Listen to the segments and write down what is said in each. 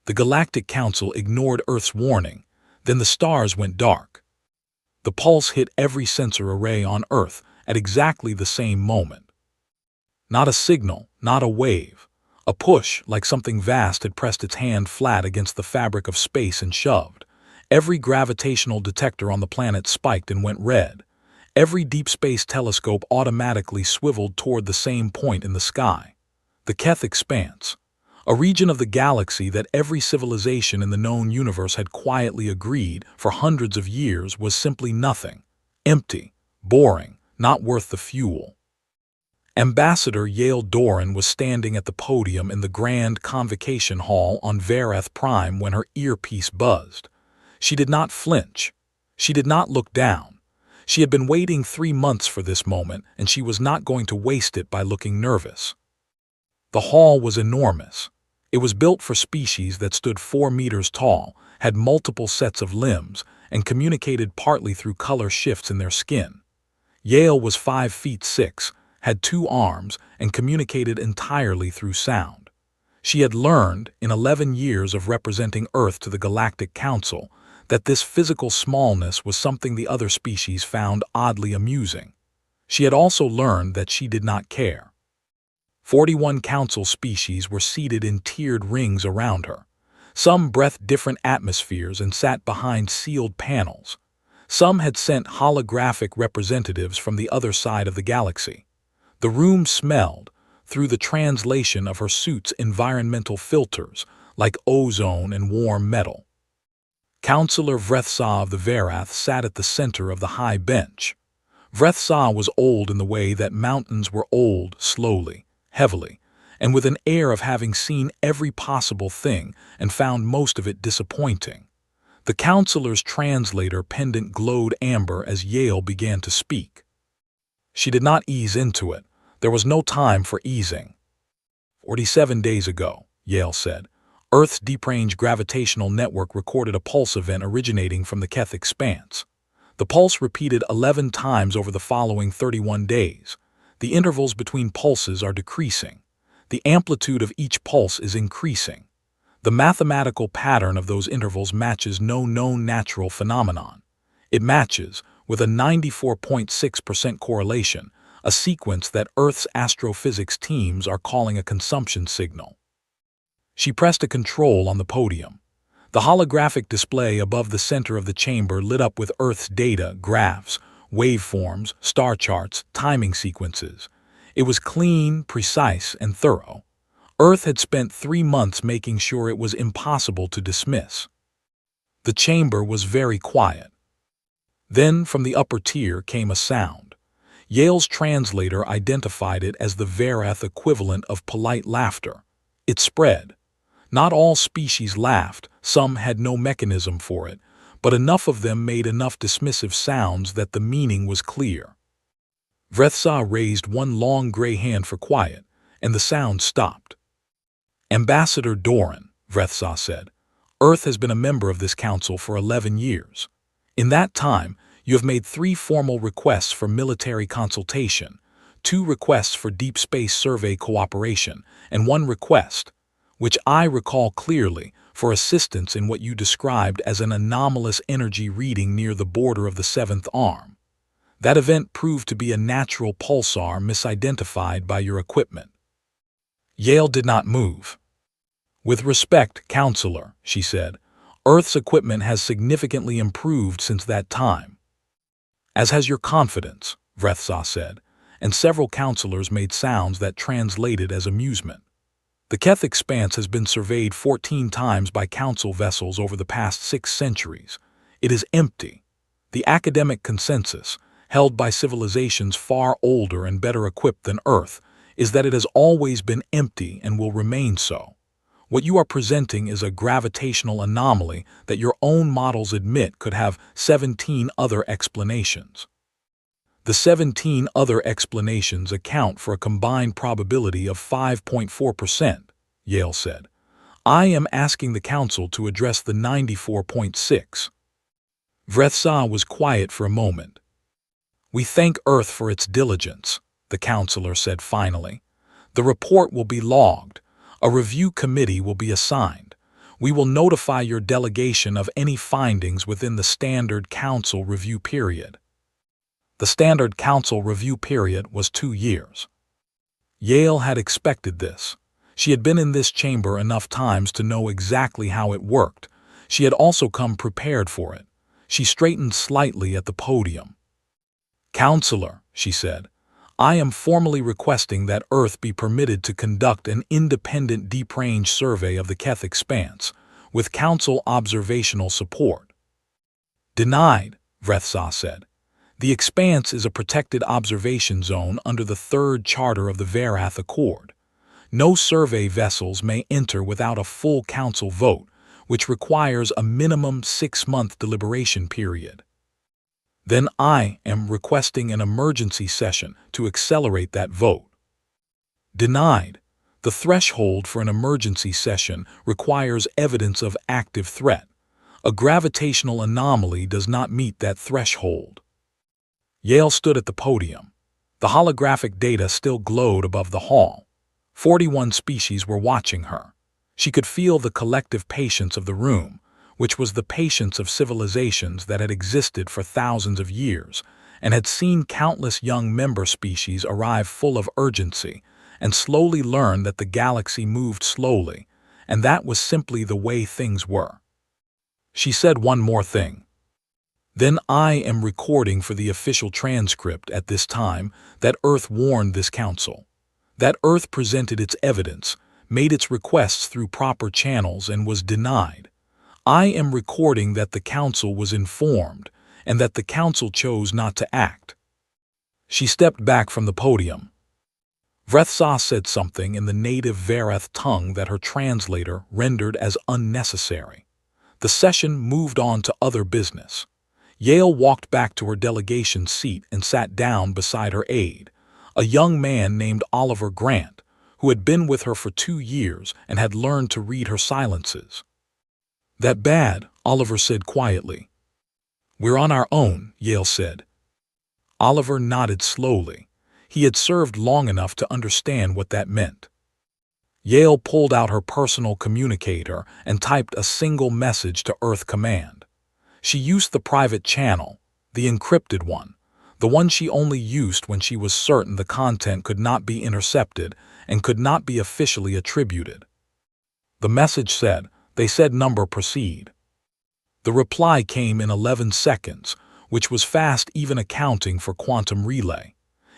The Galactic Council ignored Earth's warning, then the stars went dark. The pulse hit every sensor array on Earth at exactly the same moment. Not a signal, not a wave. A push, like something vast had pressed its hand flat against the fabric of space and shoved. Every gravitational detector on the planet spiked and went red. Every deep space telescope automatically swiveled toward the same point in the sky. The Keth Expanse, a region of the galaxy that every civilization in the known universe had quietly agreed for hundreds of years was simply nothing. Empty, boring, not worth the fuel. Ambassador Yale Doran was standing at the podium in the Grand Convocation Hall on Verath Prime when her earpiece buzzed. She did not flinch. She did not look down. She had been waiting 3 months for this moment, and she was not going to waste it by looking nervous. The hall was enormous. It was built for species that stood 4 meters tall, had multiple sets of limbs, and communicated partly through color shifts in their skin. Yale was 5 feet 6, had 2 arms, and communicated entirely through sound. She had learned, in 11 years of representing Earth to the Galactic Council, that this physical smallness was something the other species found oddly amusing. She had also learned that she did not care. 41 council species were seated in tiered rings around her. Some breathed different atmospheres and sat behind sealed panels. Some had sent holographic representatives from the other side of the galaxy. The room smelled, through the translation of her suit's environmental filters, like ozone and warm metal. Councillor Vrethsa of the Verath sat at the center of the high bench. Vrethsa was old in the way that mountains were old, slowly, heavily, and with an air of having seen every possible thing and found most of it disappointing. The councillor's translator pendant glowed amber as Yale began to speak. She did not ease into it. There was no time for easing. 47 days ago, Yale said, Earth's deep-range gravitational network recorded a pulse event originating from the Keth Expanse. The pulse repeated 11 times over the following 31 days. The intervals between pulses are decreasing. The amplitude of each pulse is increasing. The mathematical pattern of those intervals matches no known natural phenomenon. It matches, with a 94.6% correlation, a sequence that Earth's astrophysics teams are calling a consumption signal. She pressed a control on the podium. The holographic display above the center of the chamber lit up with Earth's data, graphs, waveforms, star charts, timing sequences. It was clean, precise, and thorough. Earth had spent 3 months making sure it was impossible to dismiss. The chamber was very quiet. Then, from the upper tier came a sound. Yale's translator identified it as the Verath equivalent of polite laughter. It spread. Not all species laughed, some had no mechanism for it, but enough of them made enough dismissive sounds that the meaning was clear. Vrethsa raised one long gray hand for quiet, and the sound stopped. Ambassador Doran, Vrethsa said, Earth has been a member of this council for 11 years. In that time, you have made 3 formal requests for military consultation, 2 requests for deep space survey cooperation, and 1 request, which I recall clearly, for assistance in what you described as an anomalous energy reading near the border of the 7th arm. That event proved to be a natural pulsar misidentified by your equipment. Yale did not move. With respect, Counselor, she said, Earth's equipment has significantly improved since that time. As has your confidence, Vrethsa said, and several counselors made sounds that translated as amusement. The Keth Expanse has been surveyed 14 times by council vessels over the past 6 centuries. It is empty. The academic consensus, held by civilizations far older and better equipped than Earth, is that it has always been empty and will remain so. What you are presenting is a gravitational anomaly that your own models admit could have 17 other explanations. The 17 other explanations account for a combined probability of 5.4%, Yale said. I am asking the Council to address the 94.6. Vrethsa was quiet for a moment. We thank Earth for its diligence, the counselor said finally. The report will be logged. A review committee will be assigned. We will notify your delegation of any findings within the Standard Council review period. The Standard Council review period was 2 years. Yale had expected this. She had been in this chamber enough times to know exactly how it worked. She had also come prepared for it. She straightened slightly at the podium. "Counselor," she said, "I am formally requesting that Earth be permitted to conduct an independent deep range survey of the Keth Expanse, with Council observational support." "Denied," Vrethsa said. "The Expanse is a protected observation zone under the Third Charter of the Varath Accord. No survey vessels may enter without a full Council vote, which requires a minimum 6-month deliberation period. Then I am requesting an emergency session to accelerate that vote." "Denied. The threshold for an emergency session requires evidence of active threat. A gravitational anomaly does not meet that threshold." Yale stood at the podium. The holographic data still glowed above the hall. 41 species were watching her. She could feel the collective patience of the room, which was the patience of civilizations that had existed for thousands of years and had seen countless young member species arrive full of urgency and slowly learn that the galaxy moved slowly, and that was simply the way things were. She said one more thing. "Then I am recording for the official transcript at this time that Earth warned this council, that Earth presented its evidence, made its requests through proper channels and was denied. I am recording that the council was informed and that the council chose not to act." She stepped back from the podium. Vrethsa said something in the native Varath tongue that her translator rendered as unnecessary. The session moved on to other business. Yale walked back to her delegation seat and sat down beside her aide, a young man named Oliver Grant, who had been with her for 2 years and had learned to read her silences. "That bad," Oliver said quietly. "We're on our own," Yale said. Oliver nodded slowly. He had served long enough to understand what that meant. Yale pulled out her personal communicator and typed a single message to Earth Command. She used the private channel, the encrypted one, the one she only used when she was certain the content could not be intercepted and could not be officially attributed. The message said, "They said number proceed." The reply came in 11 seconds, which was fast even accounting for quantum relay.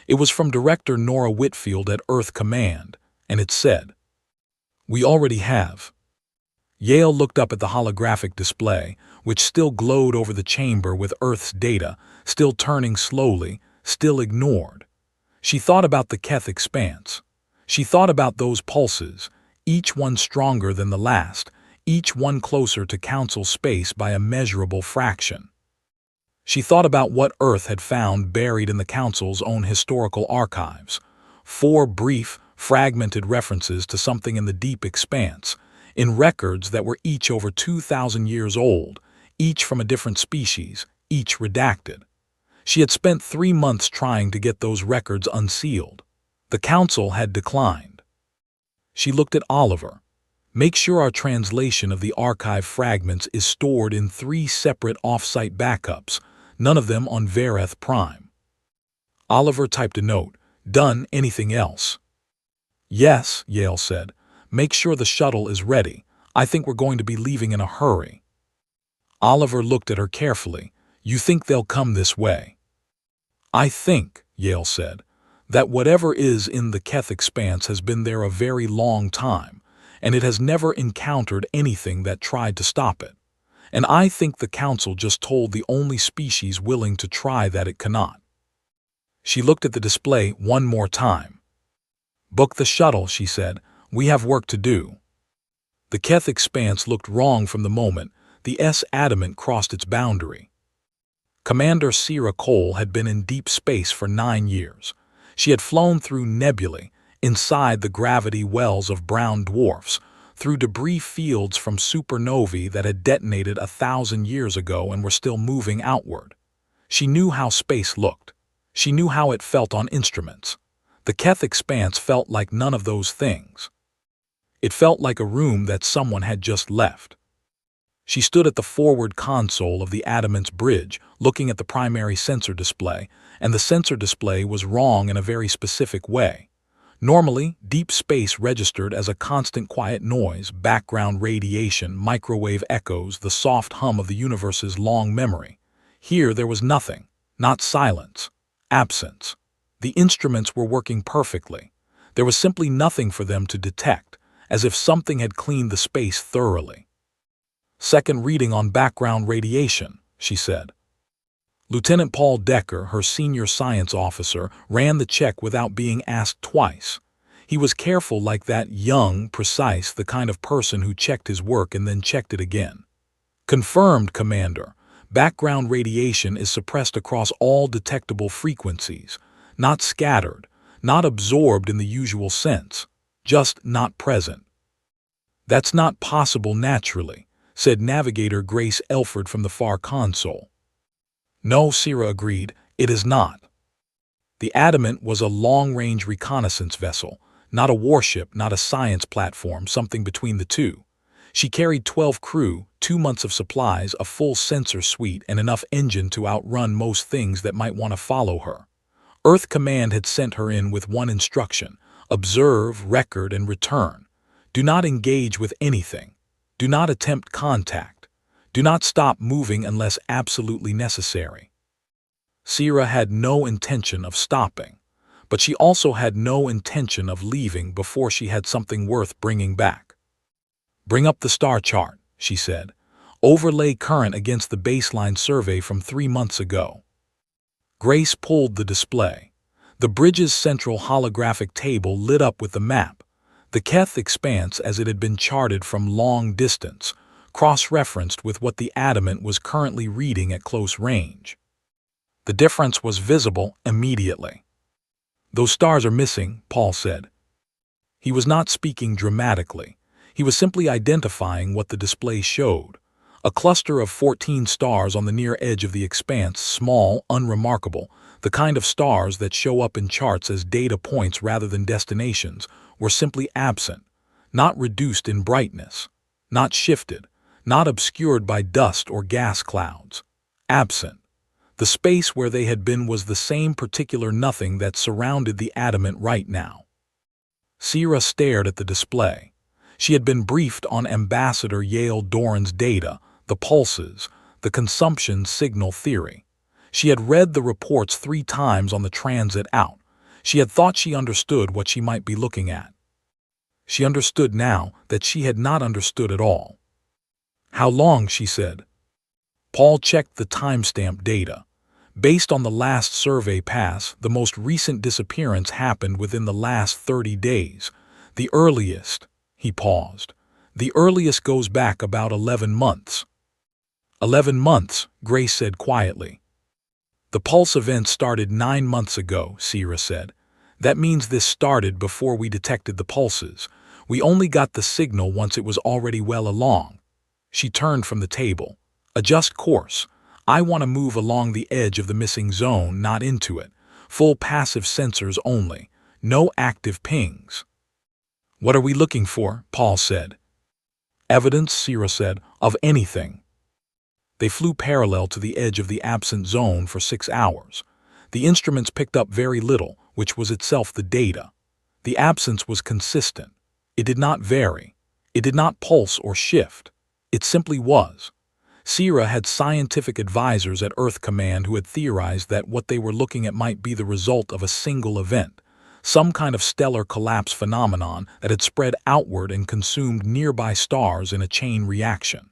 It was from Director Nora Whitfield at Earth Command, and it said, "We already have." Yale looked up at the holographic display, which still glowed over the chamber with Earth's data, still turning slowly, still ignored. She thought about the Keth Expanse. She thought about those pulses, each one stronger than the last, each one closer to Council space by a measurable fraction. She thought about what Earth had found buried in the Council's own historical archives. 4 brief, fragmented references to something in the deep expanse, in records that were each over 2,000 years old, each from a different species, each redacted. She had spent 3 months trying to get those records unsealed. The Council had declined. She looked at Oliver. "Make sure our translation of the archive fragments is stored in 3 separate off-site backups, none of them on Varath Prime." Oliver typed a note. "Done. Anything else?" "Yes," Yale said. "Make sure the shuttle is ready. I think we're going to be leaving in a hurry." Oliver looked at her carefully. "You think they'll come this way?" "I think," Yale said, "that whatever is in the Keth Expanse has been there a very long time, and it has never encountered anything that tried to stop it. And I think the Council just told the only species willing to try that it cannot." She looked at the display one more time. "Book the shuttle," she said. "We have work to do." The Keth Expanse looked wrong from the moment the S-Adamant crossed its boundary. Commander Sierra Cole had been in deep space for 9 years. She had flown through nebulae, inside the gravity wells of brown dwarfs, through debris fields from supernovae that had detonated 1,000 years ago and were still moving outward. She knew how space looked. She knew how it felt on instruments. The Keth Expanse felt like none of those things. It felt like a room that someone had just left. She stood at the forward console of the Adamant's bridge, looking at the primary sensor display, and the sensor display was wrong in a very specific way. Normally, deep space registered as a constant quiet noise, background radiation, microwave echoes, the soft hum of the universe's long memory. Here there was nothing, not silence, absence. The instruments were working perfectly. There was simply nothing for them to detect, as if something had cleaned the space thoroughly. "Second reading on background radiation," she said. Lieutenant Paul Decker, her senior science officer, ran the check without being asked twice. He was careful, like that, young, precise, the kind of person who checked his work and then checked it again. "Confirmed, Commander. Background radiation is suppressed across all detectable frequencies, not scattered, not absorbed in the usual sense, just not present." "That's not possible naturally," said Navigator Grace Elford from the far console. "No," Sierra agreed, "it is not." The Adamant was a long-range reconnaissance vessel, not a warship, not a science platform, something between the two. She carried 12 crew, 2 months of supplies, a full sensor suite, and enough engine to outrun most things that might want to follow her. Earth Command had sent her in with one instruction: observe, record, and return. Do not engage with anything. Do not attempt contact. Do not stop moving unless absolutely necessary. Sierra had no intention of stopping, but she also had no intention of leaving before she had something worth bringing back. "Bring up the star chart," she said. "Overlay current against the baseline survey from 3 months ago." Grace pulled the display. The bridge's central holographic table lit up with the map, the Keth expanse as it had been charted from long distance, cross-referenced with what the Adamant was currently reading at close range. The difference was visible immediately. "Those stars are missing," Paul said. He was not speaking dramatically. He was simply identifying what the display showed. A cluster of 14 stars on the near edge of the expanse, small, unremarkable, the kind of stars that show up in charts as data points rather than destinations, were simply absent, not reduced in brightness, not shifted, not obscured by dust or gas clouds. Absent. The space where they had been was the same particular nothing that surrounded the Adamant right now. Sierra stared at the display. She had been briefed on Ambassador Yale Doran's data, the pulses, the consumption signal theory. She had read the reports 3 times on the transit out. She had thought she understood what she might be looking at. She understood now that she had not understood at all. "How long?" she said. Paul checked the timestamp data. Based on the last survey pass, the most recent disappearance happened within the last 30 days. The earliest, he paused, the earliest goes back about 11 months. 11 months, Grace said quietly. "The pulse event started 9 months ago," Sierra said. "That means this started before we detected the pulses. We only got the signal once it was already well along." She turned from the table. "Adjust course. I want to move along the edge of the missing zone, not into it. Full passive sensors only. No active pings." "What are we looking for?" Paul said. "Evidence," Sierra said, "of anything." They flew parallel to the edge of the absent zone for 6 hours. The instruments picked up very little, which was itself the data. The absence was consistent. It did not vary. It did not pulse or shift. It simply was. Sierra had scientific advisors at Earth Command who had theorized that what they were looking at might be the result of a single event, some kind of stellar collapse phenomenon that had spread outward and consumed nearby stars in a chain reaction.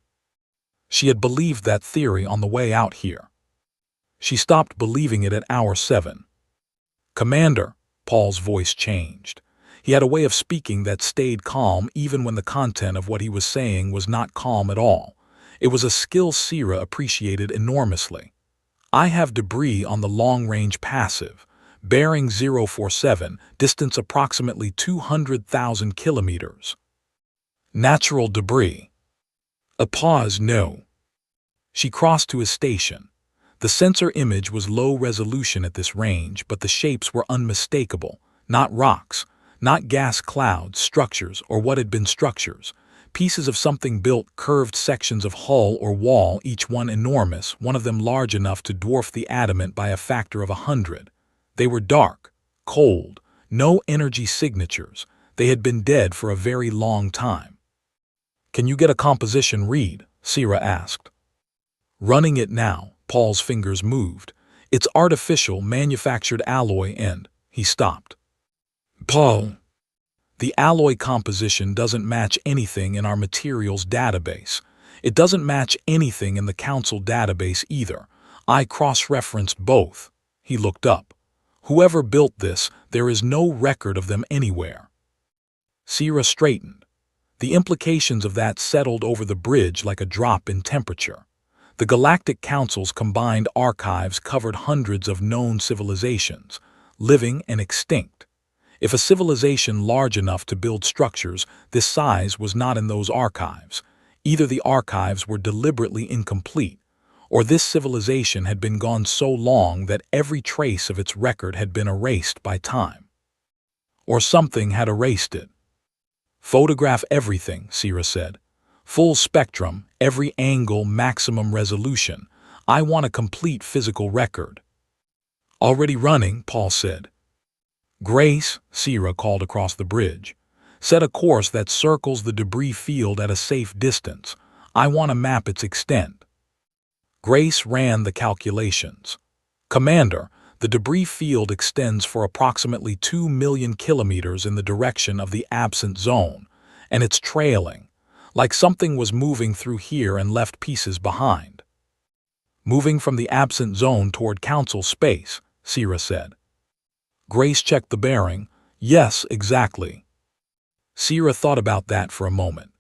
She had believed that theory on the way out here. She stopped believing it at hour 7. "Commander," Paul's voice changed. He had a way of speaking that stayed calm even when the content of what he was saying was not calm at all. It was a skill Sierra appreciated enormously. "I have debris on the long-range passive. Bearing 047, distance approximately 200,000 kilometers. Natural debris." A pause. "No." She crossed to his station. The sensor image was low resolution at this range, but the shapes were unmistakable. Not rocks, Not gas clouds, structures, or what had been structures. Pieces of something built, curved sections of hull or wall, each one enormous, one of them large enough to dwarf the adamant by a factor of 100. They were dark, cold, no energy signatures. They had been dead for a very long time. "Can you get a composition read?" Sierra asked. "Running it now." Paul's fingers moved. "It's artificial, manufactured alloy and—" He stopped. "Paul, the alloy composition doesn't match anything in our materials database. It doesn't match anything in the council database either. I cross-referenced both." He looked up. "Whoever built this, there is no record of them anywhere." Sierra straightened. The implications of that settled over the bridge like a drop in temperature. The Galactic Council's combined archives covered hundreds of known civilizations, living and extinct. If a civilization large enough to build structures this size was not in those archives, either the archives were deliberately incomplete, or this civilization had been gone so long that every trace of its record had been erased by time. Or something had erased it. "Photograph everything," Sierra said. "Full spectrum, every angle, maximum resolution. I want a complete physical record." "Already running," Paul said. "Grace," Sierra called across the bridge, "set a course that circles the debris field at a safe distance. I want to map its extent." Grace ran the calculations. "Commander, the debris field extends for approximately 2 million kilometers in the direction of the absent zone, and it's trailing, like something was moving through here and left pieces behind." "Moving from the absent zone toward council space," Sierra said. Grace checked the bearing. "Yes, exactly." Sierra thought about that for a moment.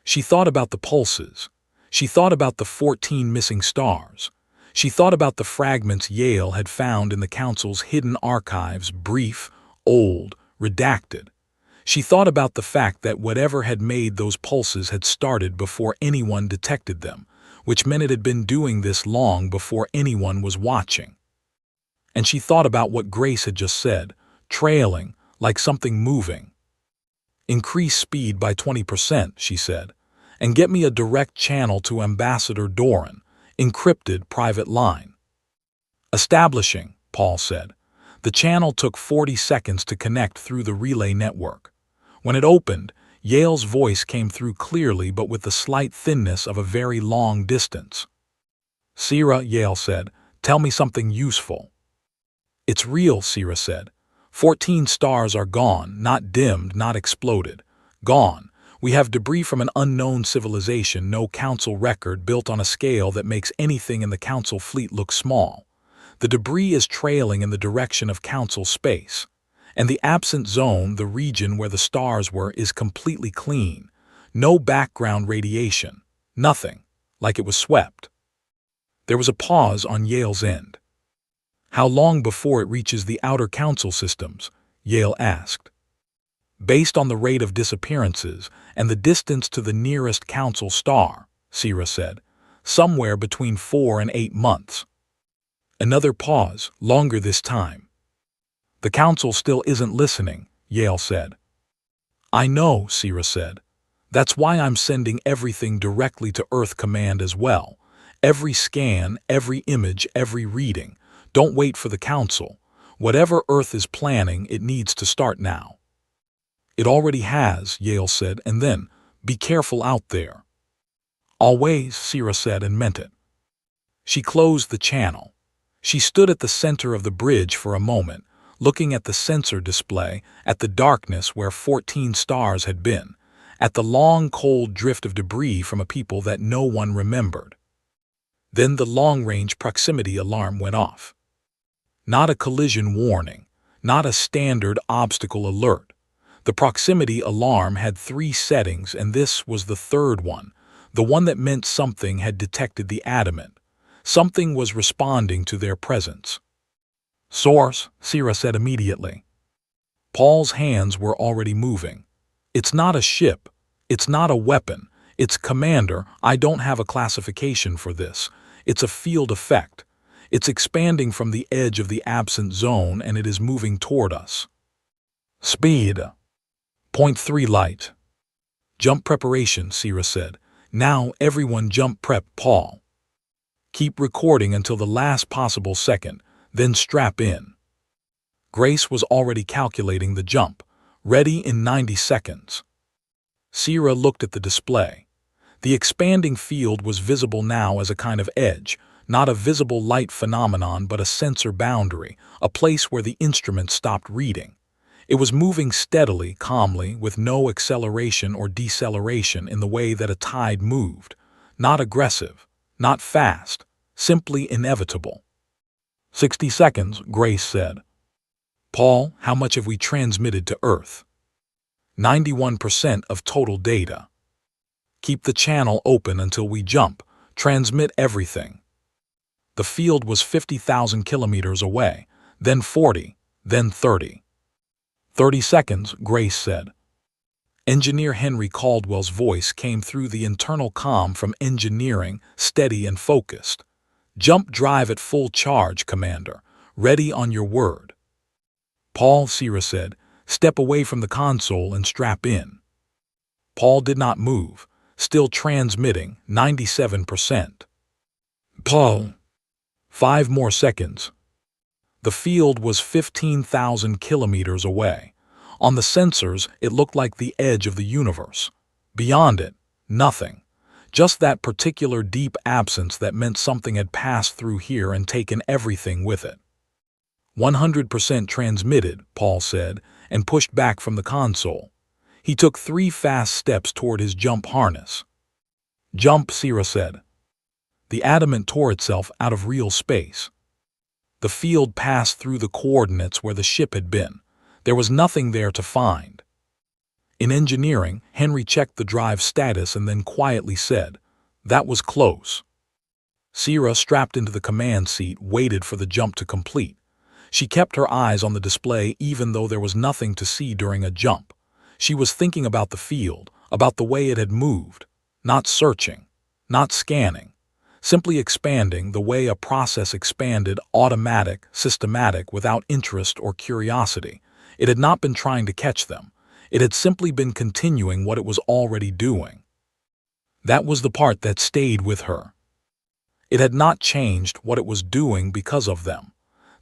She thought about the pulses. She thought about the 14 missing stars. She thought about the fragments Yale had found in the Council's hidden archives, brief, old, redacted. She thought about the fact that whatever had made those pulses had started before anyone detected them, which meant it had been doing this long before anyone was watching. And she thought about what Grace had just said, trailing, like something moving. "Increase speed by 20%, she said, "and get me a direct channel to Ambassador Doran, encrypted private line." "Establishing," Paul said. The channel took 40 seconds to connect through the relay network. When it opened, Yale's voice came through clearly but with the slight thinness of a very long distance. "Sierra," Yale said, "tell me something useful." "It's real," Sierra said. 14 stars are gone, not dimmed, not exploded. Gone. We have debris from an unknown civilization, no council record, built on a scale that makes anything in the council fleet look small. The debris is trailing in the direction of council space. And the absent zone, the region where the stars were, is completely clean. No background radiation. Nothing. Like it was swept. There was a pause on Yale's end. "How long before it reaches the outer council systems?" Yale asked. "Based on the rate of disappearances and the distance to the nearest council star," Sierra said, "somewhere between 4 and 8 months." Another pause, longer this time. "The council still isn't listening," Yale said. "I know," Sierra said. "That's why I'm sending everything directly to Earth Command as well. Every scan, every image, every reading. Don't wait for the council. Whatever Earth is planning, it needs to start now." "It already has," Yale said, and then, "Be careful out there." "Always," Sierra said and meant it. She closed the channel. She stood at the center of the bridge for a moment, looking at the sensor display, at the darkness where 14 stars had been, at the long cold drift of debris from a people that no one remembered. Then the long-range proximity alarm went off. Not a collision warning, not a standard obstacle alert. The proximity alarm had 3 settings, and this was the third one, the one that meant something had detected the adamant. Something was responding to their presence. "Source," Sierra said immediately. Paul's hands were already moving. "It's not a ship. It's not a weapon. It's Commander. I don't have a classification for this. It's a field effect. It's expanding from the edge of the absent zone, and it is moving toward us." "Speed." Point 3 light. Jump preparation, Sierra said. Now everyone jump prep, Paul. Keep recording until the last possible second, then strap in. Grace was already calculating the jump, ready in 90 seconds. Sierra looked at the display. The expanding field was visible now as a kind of edge, not a visible light phenomenon but a sensor boundary, a place where the instrument stopped reading. It was moving steadily, calmly, with no acceleration or deceleration in the way that a tide moved. Not aggressive, not fast, simply inevitable. 60 seconds, Grace said. Paul, how much have we transmitted to Earth? 91% of total data. Keep the channel open until we jump. Transmit everything. The field was 50,000 kilometers away, then 40, then 30. 30 seconds, Grace said. Engineer Henry Caldwell's voice came through the internal comm from engineering, steady and focused. Jump drive at full charge, Commander. Ready on your word. Paul, Sierra said, step away from the console and strap in. Paul did not move, still transmitting, 97%. Paul. 5 more seconds. The field was 15,000 kilometers away. On the sensors, it looked like the edge of the universe. Beyond it, nothing. Just that particular deep absence that meant something had passed through here and taken everything with it. 100% transmitted, Paul said, and pushed back from the console. He took 3 fast steps toward his jump harness. Jump, Sierra said. The adamant tore itself out of real space. The field passed through the coordinates where the ship had been. There was nothing there to find. In engineering, Henry checked the drive status and then quietly said, "That was close." Sierra, strapped into the command seat, waited for the jump to complete. She kept her eyes on the display even though there was nothing to see during a jump. She was thinking about the field, about the way it had moved, not searching, not scanning. Simply expanding the way a process expanded, automatic, systematic, without interest or curiosity. It had not been trying to catch them. It had simply been continuing what it was already doing. That was the part that stayed with her. It had not changed what it was doing because of them.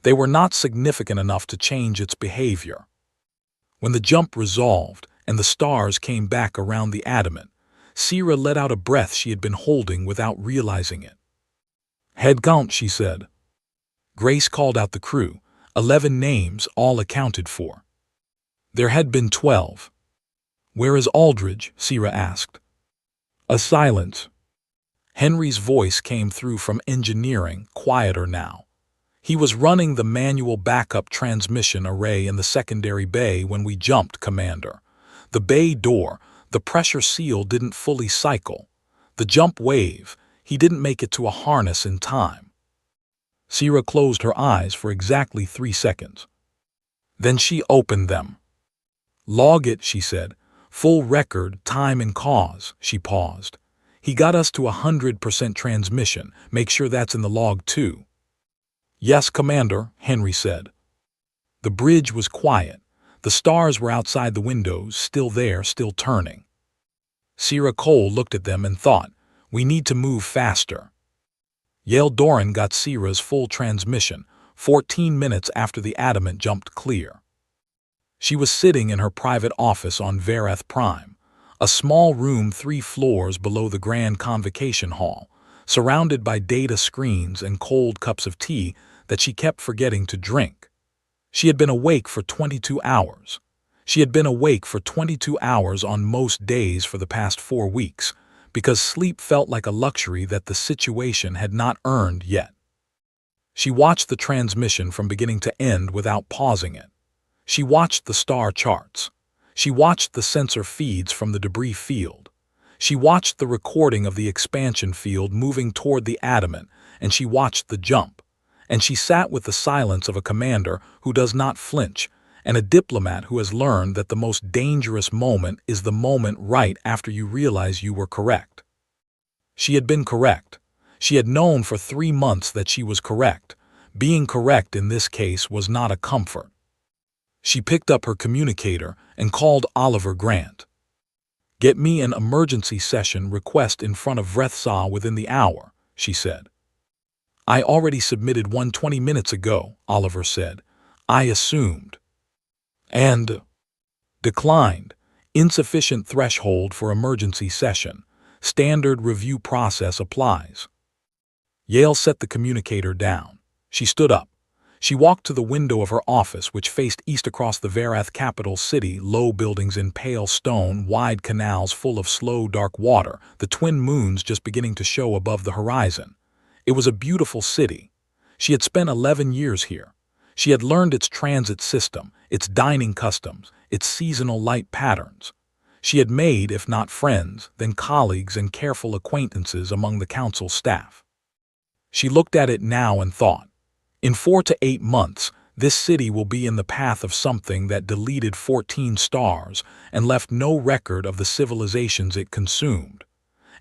They were not significant enough to change its behavior. When the jump resolved and the stars came back around the adamant, Sierra let out a breath she had been holding without realizing it. "Head count," she said. Grace called out the crew, 11 names, all accounted for. There had been 12. "Where is Aldridge?" Sierra asked. A silence. Henry's voice came through from engineering, quieter now. "He was running the manual backup transmission array in the secondary bay when we jumped, Commander. The bay door, the pressure seal didn't fully cycle. The jump wave, he didn't make it to a harness in time." Sierra closed her eyes for exactly 3 seconds. Then she opened them. "Log it," she said. "Full record, time and cause." She paused. "He got us to 100% transmission. Make sure that's in the log too." "Yes, Commander," Henry said. The bridge was quiet. The stars were outside the windows, still there, still turning. Sierra Cole looked at them and thought, "We need to move faster." Yale Doran got Sierra's full transmission 14 minutes after the adamant jumped clear. She was sitting in her private office on Verath Prime, a small room 3 floors below the Grand Convocation Hall, surrounded by data screens and cold cups of tea that she kept forgetting to drink. She had been awake for 22 hours. She had been awake for 22 hours on most days for the past 4 weeks, because sleep felt like a luxury that the situation had not earned yet. She watched the transmission from beginning to end without pausing it. She watched the star charts. She watched the sensor feeds from the debris field. She watched the recording of the expansion field moving toward the adamant, and she watched the jump. And she sat with the silence of a commander who does not flinch, and a diplomat who has learned that the most dangerous moment is the moment right after you realize you were correct. She had been correct. She had known for 3 months that she was correct. Being correct in this case was not a comfort. She picked up her communicator and called Oliver Grant. "Get me an emergency session request in front of Vrethsa within the hour," she said. "I already submitted one 20 minutes ago," Oliver said. "I assumed." "And?" "Declined. Insufficient threshold for emergency session. Standard review process applies." Yale set the communicator down. She stood up. She walked to the window of her office, which faced east across the Varath capital city, low buildings in pale stone, wide canals full of slow, dark water, the twin moons just beginning to show above the horizon. It was a beautiful city. She had spent 11 years here. She had learned its transit system, its dining customs, its seasonal light patterns. She had made, if not friends, then colleagues and careful acquaintances among the council staff. She looked at it now and thought, in 4 to 8 months, this city will be in the path of something that deleted 14 stars and left no record of the civilizations it consumed.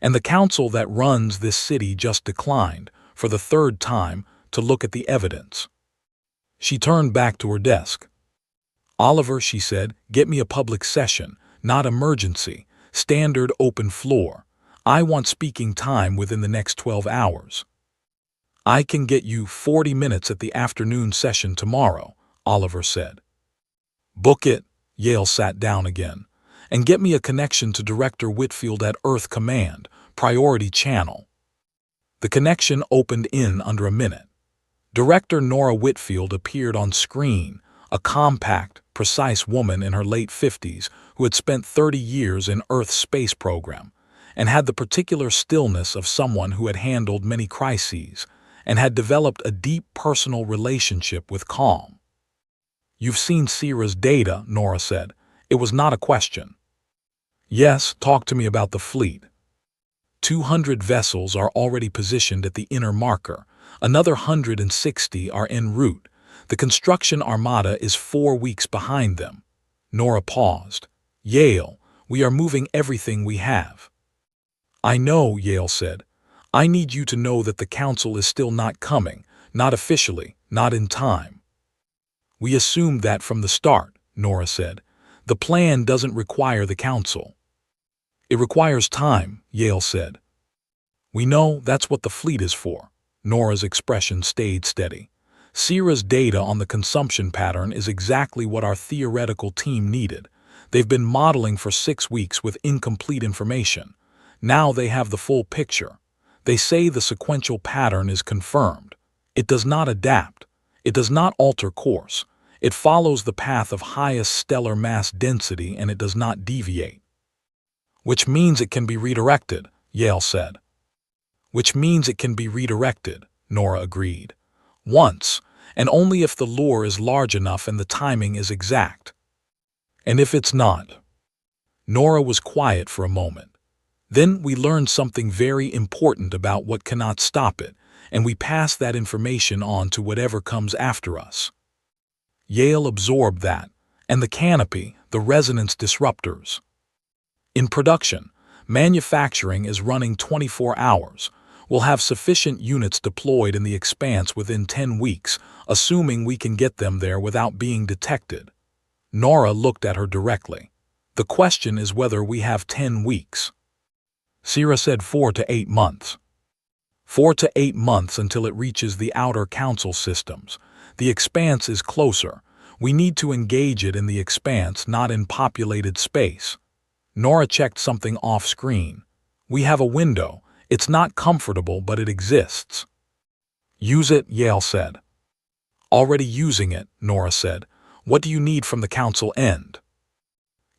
And the council that runs this city just declined, for the 3rd time, to look at the evidence. She turned back to her desk. "Oliver," she said, "get me a public session, not emergency, standard open floor. I want speaking time within the next 12 hours. "I can get you 40 minutes at the afternoon session tomorrow," Oliver said. "Book it," Yale sat down again, "and get me a connection to Director Whitfield at Earth Command, Priority Channel." The connection opened in under a minute. Director Nora Whitfield appeared on screen, a compact, precise woman in her late 50s who had spent 30 years in Earth's space program and had the particular stillness of someone who had handled many crises and had developed a deep personal relationship with calm. "You've seen Sierra's data," Nora said. It was not a question. "Yes, talk to me about the fleet." 200 vessels are already positioned at the inner marker. Another 160 are en route. The construction armada is 4 weeks behind them. Nora paused. "Yale, we are moving everything we have." "I know," Yale said. "I need you to know that the council is still not coming, not officially, not in time." "We assumed that from the start," Nora said. "The plan doesn't require the council." "It requires time," Yale said. "We know, that's what the fleet is for." Nora's expression stayed steady. "Sierra's data on the consumption pattern is exactly what our theoretical team needed. They've been modeling for 6 weeks with incomplete information. Now they have the full picture. They say the sequential pattern is confirmed. It does not adapt. It does not alter course. It follows the path of highest stellar mass density and it does not deviate." "Which means it can be redirected," Yale said. "Which means it can be redirected," Nora agreed. "Once, and only if the lure is large enough and the timing is exact." "And if it's not?" Nora was quiet for a moment. "Then we learned something very important about what cannot stop it, and we pass that information on to whatever comes after us." Yale absorbed that, and the canopy, the resonance disruptors. "In production, manufacturing is running 24 hours. We'll have sufficient units deployed in the expanse within 10 weeks, assuming we can get them there without being detected." Nora looked at her directly. "The question is whether we have 10 weeks. Sierra said 4 to 8 months. 4 to 8 months until it reaches the outer council systems. The expanse is closer. We need to engage it in the expanse, not in populated space." Nora checked something off-screen. "We have a window. It's not comfortable, but it exists." "Use it," Yale said. "Already using it," Nora said. "What do you need from the council end?"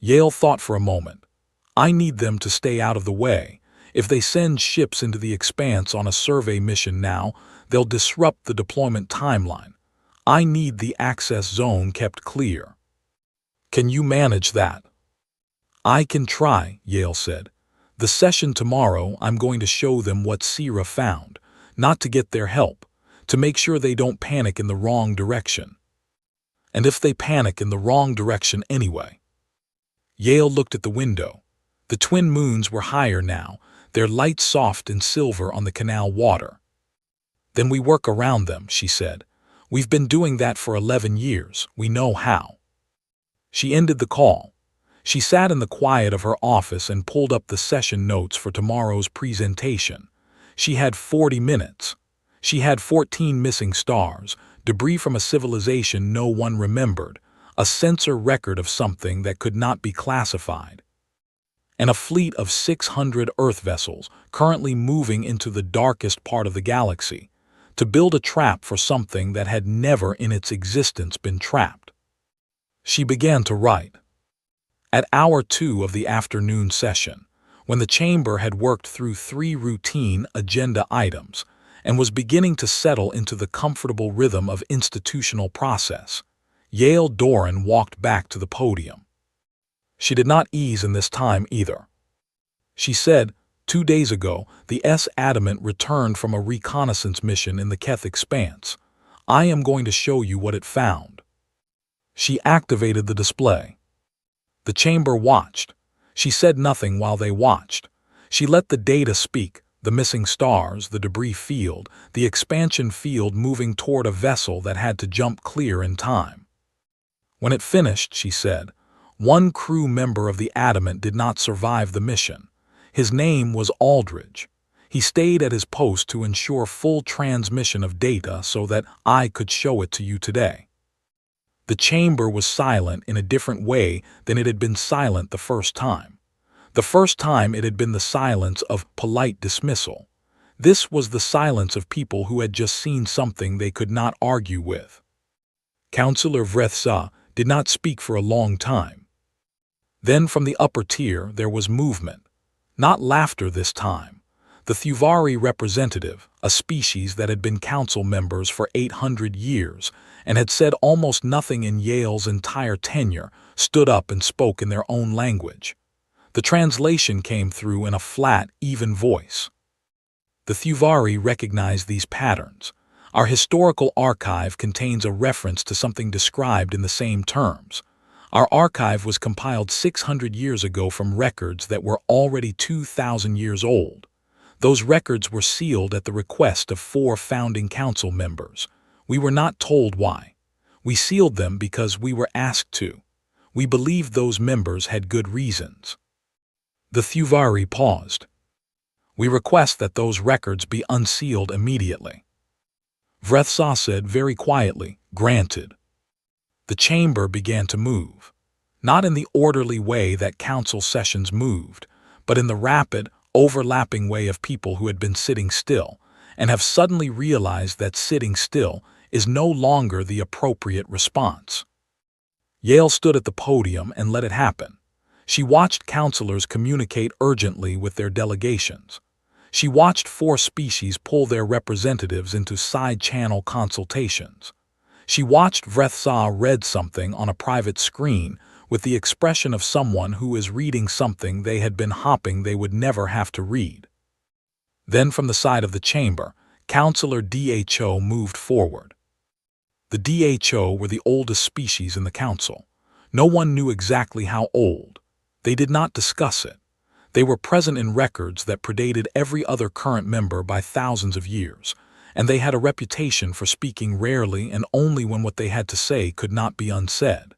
Yale thought for a moment. "I need them to stay out of the way. If they send ships into the expanse on a survey mission now, they'll disrupt the deployment timeline. I need the access zone kept clear." "Can you manage that?" "I can try," Yale said. "The session tomorrow, I'm going to show them what Sierra found, not to get their help, to make sure they don't panic in the wrong direction." "And if they panic in the wrong direction anyway?" Yale looked at the window. The twin moons were higher now, their light soft and silver on the canal water. "Then we work around them," she said. "We've been doing that for 11 years. We know how." She ended the call. She sat in the quiet of her office and pulled up the session notes for tomorrow's presentation. She had 40 minutes. She had 14 missing stars, debris from a civilization no one remembered, a sensor record of something that could not be classified, and a fleet of 600 Earth vessels currently moving into the darkest part of the galaxy to build a trap for something that had never in its existence been trapped. She began to write. At hour 2 of the afternoon session, when the chamber had worked through 3 routine agenda items and was beginning to settle into the comfortable rhythm of institutional process, Yale Doran walked back to the podium. She did not ease in this time either. She said, 2 days ago, the Adamant returned from a reconnaissance mission in the Keth Expanse. I am going to show you what it found. She activated the display. The chamber watched. She said nothing while they watched. She let the data speak, the missing stars, the debris field, the expansion field moving toward a vessel that had to jump clear in time. When it finished, she said, one crew member of the Adamant did not survive the mission. His name was Aldridge. He stayed at his post to ensure full transmission of data so that I could show it to you today. The chamber was silent in a different way than it had been silent the first time. The first time it had been the silence of polite dismissal. This was the silence of people who had just seen something they could not argue with. Counselor Vrethsa did not speak for a long time. Then from the upper tier there was movement. Not laughter this time. The Thuvari representative, a species that had been council members for 800 years and had said almost nothing in Yale's entire tenure, stood up and spoke in their own language. The translation came through in a flat, even voice. The Thuvari recognized these patterns. Our historical archive contains a reference to something described in the same terms. Our archive was compiled 600 years ago from records that were already 2,000 years old. Those records were sealed at the request of 4 founding council members. We were not told why. We sealed them because we were asked to. We believed those members had good reasons. The Thuvari paused. We request that those records be unsealed immediately. Vrethsa said very quietly, granted. The chamber began to move. Not in the orderly way that council sessions moved, but in the rapid, overlapping way of people who had been sitting still and have suddenly realized that sitting still is no longer the appropriate response. Yale stood at the podium and let it happen. She watched counselors communicate urgently with their delegations. She watched 4 species pull their representatives into side-channel consultations. She watched Vrethsa read something on a private screen with the expression of someone who is reading something they had been hoping they would never have to read. Then from the side of the chamber, Counselor Dho moved forward. The Dho were the oldest species in the council. No one knew exactly how old. They did not discuss it. They were present in records that predated every other current member by thousands of years, and they had a reputation for speaking rarely and only when what they had to say could not be unsaid.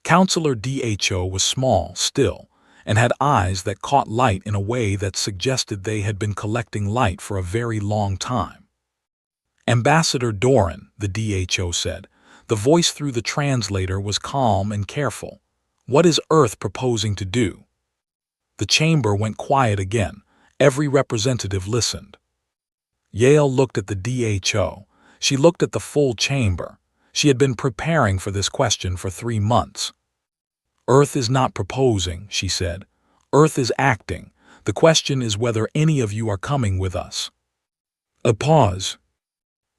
Counselor Dho was small still, and had eyes that caught light in a way that suggested they had been collecting light for a very long time. Ambassador Doran, the Dho said. The voice through the translator was calm and careful. What is Earth proposing to do? The chamber went quiet again. Every representative listened. Yale looked at the Dho. She looked at the full chamber. She had been preparing for this question for 3 months. Earth is not proposing, she said. Earth is acting. The question is whether any of you are coming with us. A pause.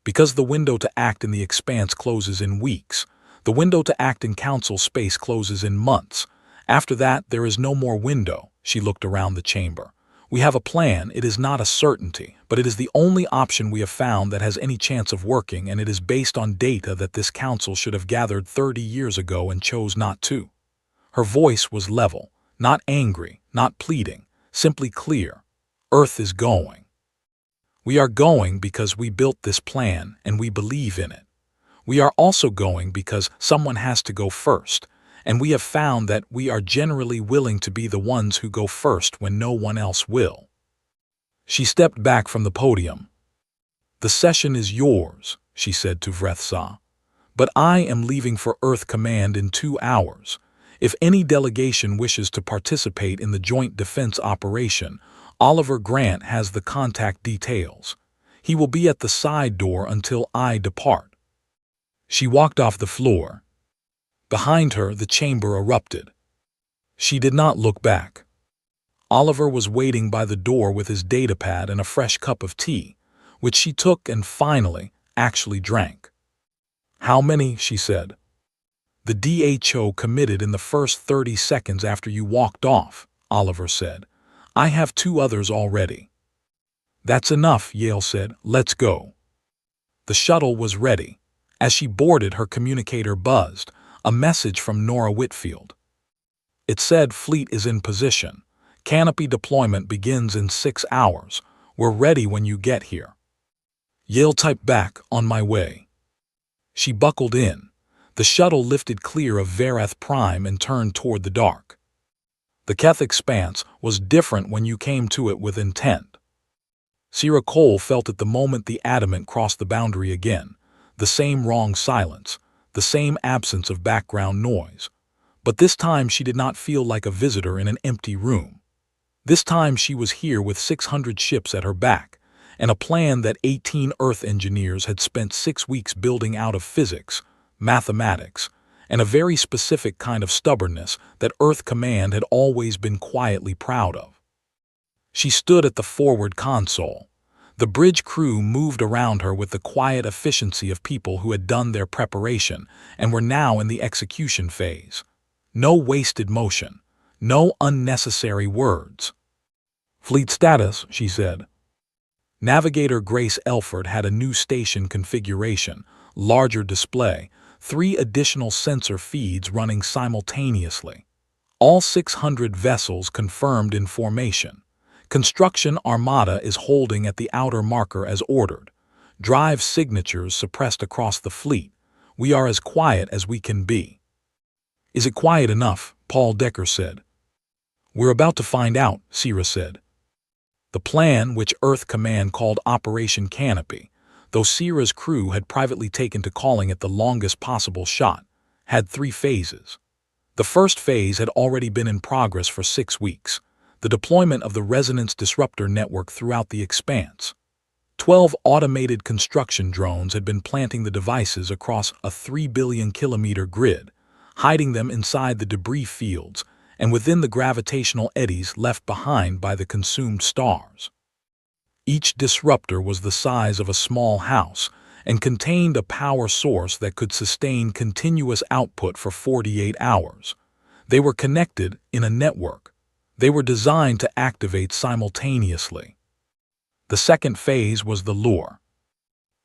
Because the window to act in the expanse closes in weeks, the window to act in council space closes in months. After that, there is no more window. She looked around the chamber. We have a plan. It is not a certainty, but it is the only option we have found that has any chance of working, and it is based on data that this council should have gathered 30 years ago and chose not to. Her voice was level, not angry, not pleading, simply clear. Earth is going. We are going because we built this plan and we believe in it. We are also going because someone has to go first, and we have found that we are generally willing to be the ones who go first when no one else will. She stepped back from the podium. "The session is yours," she said to Vrethsa, "but I am leaving for Earth Command in 2 hours. If any delegation wishes to participate in the joint defense operation, Oliver Grant has the contact details. He will be at the side door until I depart." She walked off the floor. Behind her, the chamber erupted. She did not look back. Oliver was waiting by the door with his datapad and a fresh cup of tea, which she took and finally actually drank. "How many?" she said. "The DHO committed in the first 30 seconds after you walked off," Oliver said. "I have 2 others already." "That's enough," Yale said. "Let's go." The shuttle was ready. As she boarded, her communicator buzzed, a message from Nora Whitfield. It said, "Fleet is in position. Canopy deployment begins in 6 hours. We're ready when you get here." Yale typed back, "On my way." She buckled in. The shuttle lifted clear of Vareth Prime and turned toward the dark. The Keth expanse was different when you came to it with intent. Sierra Cole felt it the moment the adamant crossed the boundary again. The same wrong silence, the same absence of background noise. But this time she did not feel like a visitor in an empty room. This time she was here with 600 ships at her back, and a plan that 18 Earth engineers had spent 6 weeks building out of physics, mathematics, and a very specific kind of stubbornness that Earth Command had always been quietly proud of. She stood at the forward console. The bridge crew moved around her with the quiet efficiency of people who had done their preparation and were now in the execution phase. No wasted motion, no unnecessary words. "Fleet status," she said. Navigator Grace Elford had a new station configuration, larger display, 3 additional sensor feeds running simultaneously. All 600 vessels confirmed in formation. Construction Armada is holding at the outer marker as ordered. Drive signatures suppressed across the fleet. We are as quiet as we can be. "Is it quiet enough?" Paul Decker said. "We're about to find out," Sierra said. The plan, which Earth Command called Operation Canopy, though Sierra's crew had privately taken to calling it the longest possible shot, had 3 phases. The first phase had already been in progress for 6 weeks. The deployment of the resonance disruptor network throughout the expanse. 12 automated construction drones had been planting the devices across a 3 billion kilometer grid, hiding them inside the debris fields and within the gravitational eddies left behind by the consumed stars. Each disruptor was the size of a small house and contained a power source that could sustain continuous output for 48 hours. They were connected in a network. They were designed to activate simultaneously. The second phase was the lure.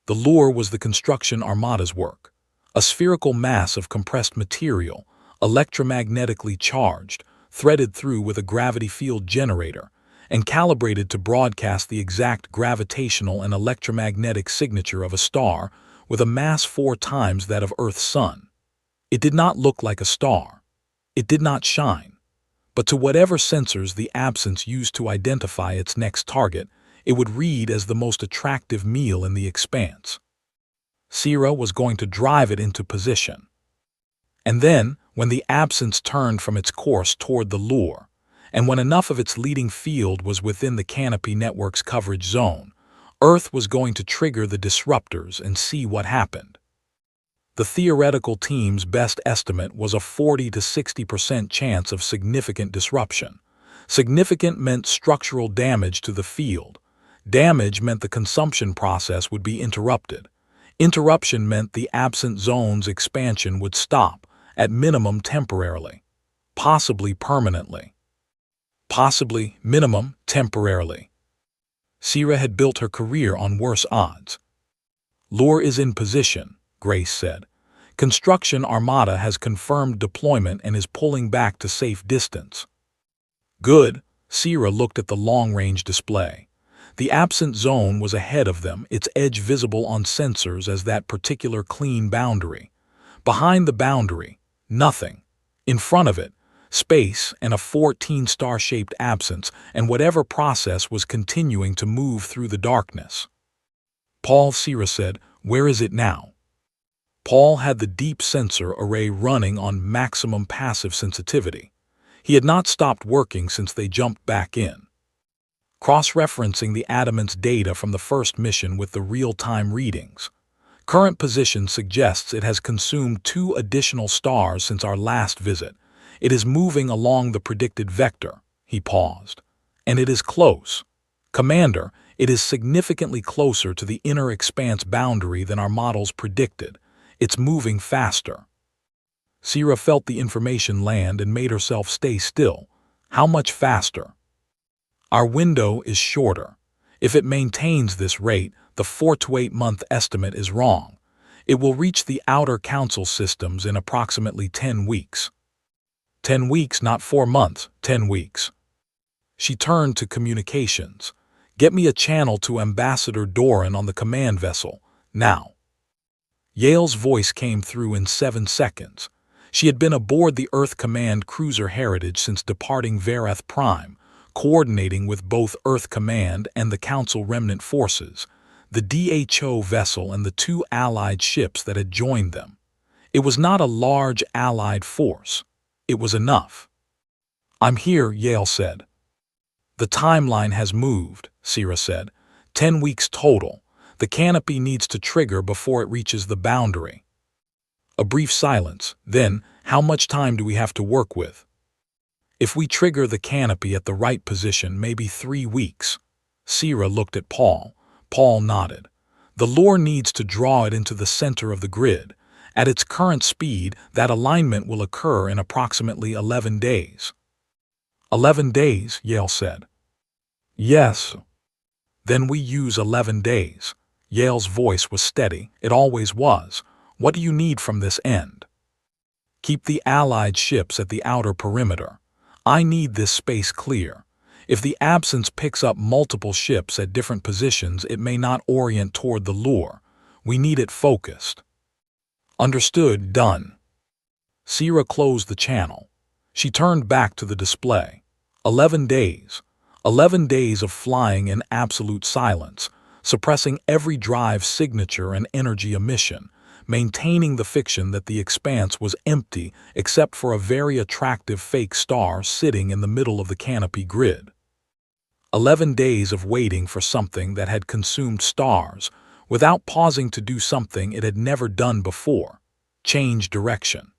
The lure was the construction Armada's work, a spherical mass of compressed material, electromagnetically charged, threaded through with a gravity field generator, and calibrated to broadcast the exact gravitational and electromagnetic signature of a star with a mass 4 times that of Earth's sun. It did not look like a star. It did not shine. But to whatever sensors the absence used to identify its next target, it would read as the most attractive meal in the expanse. Sierra was going to drive it into position. And then, when the absence turned from its course toward the lure, and when enough of its leading field was within the Canopy network's coverage zone, Earth was going to trigger the disruptors and see what happened. The theoretical team's best estimate was a 40 to 60% chance of significant disruption. Significant meant structural damage to the field. Damage meant the consumption process would be interrupted. Interruption meant the absent zone's expansion would stop, at minimum temporarily, possibly permanently. Possibly, minimum, temporarily. Sierra had built her career on worse odds. "Lure is in position," Grace said. "Construction Armada has confirmed deployment and is pulling back to safe distance." "Good." Sierra looked at the long-range display. The absent zone was ahead of them, its edge visible on sensors as that particular clean boundary. Behind the boundary, nothing. In front of it, space and a 14-star-shaped absence, and whatever process was continuing to move through the darkness. Paul, Sierra said, "Where is it now?" Paul had the deep sensor array running on maximum passive sensitivity. He had not stopped working since they jumped back in. Cross-referencing the Adamant's data from the first mission with the real-time readings, current position suggests it has consumed 2 additional stars since our last visit. It is moving along the predicted vector. He paused. And it is close. Commander, it is significantly closer to the inner expanse boundary than our models predicted. It's moving faster. Sierra felt the information land and made herself stay still. How much faster? Our window is shorter. If it maintains this rate, the 4 to 8 month estimate is wrong. It will reach the outer council systems in approximately 10 weeks. 10 weeks, not 4 months, 10 weeks. She turned to communications. Get me a channel to Ambassador Doran on the command vessel, now. Yale's voice came through in 7 seconds. She had been aboard the Earth Command cruiser Heritage since departing Vareth Prime, coordinating with both Earth Command and the Council Remnant Forces, the DHO vessel and the 2 Allied ships that had joined them. It was not a large Allied force. It was enough. "I'm here," Yale said. "The timeline has moved," Sierra said. 10 weeks total. The canopy needs to trigger before it reaches the boundary. A brief silence. Then, how much time do we have to work with? If we trigger the canopy at the right position, maybe 3 weeks. Sierra looked at Paul. Paul nodded. The lure needs to draw it into the center of the grid. At its current speed, that alignment will occur in approximately 11 days. 11 days, Yale said. Yes. Then we use 11 days. Yale's voice was steady. It always was. What do you need from this end? Keep the Allied ships at the outer perimeter. I need this space clear. If the absence picks up multiple ships at different positions, it may not orient toward the lure. We need it focused. Understood. Done. Sierra closed the channel. She turned back to the display. 11 days. 11 days of flying in absolute silence, suppressing every drive signature and energy emission, maintaining the fiction that the expanse was empty except for a very attractive fake star sitting in the middle of the canopy grid. 11 days of waiting for something that had consumed stars, without pausing to do something it had never done before, change direction.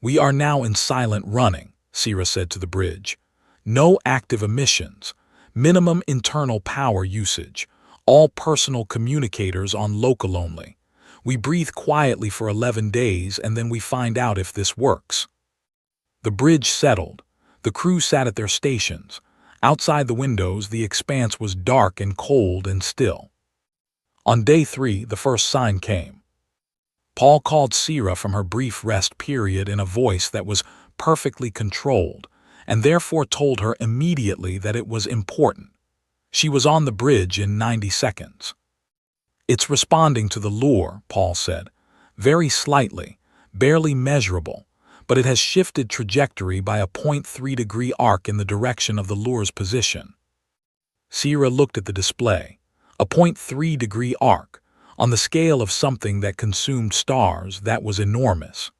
We are now in silent running, Sierra said to the bridge. No active emissions, minimum internal power usage, all personal communicators on local only. We breathe quietly for 11 days and then we find out if this works. The bridge settled. The crew sat at their stations. Outside the windows, the expanse was dark and cold and still. On day 3, the first sign came. Paul called Sierra from her brief rest period in a voice that was perfectly controlled, and therefore told her immediately that it was important. She was on the bridge in 90 seconds. It's responding to the lure, Paul said. Very slightly, barely measurable, but it has shifted trajectory by a 0.3-degree arc in the direction of the lure's position. Sierra looked at the display. A 0.3-degree arc. On the scale of something that consumed stars, that was enormous.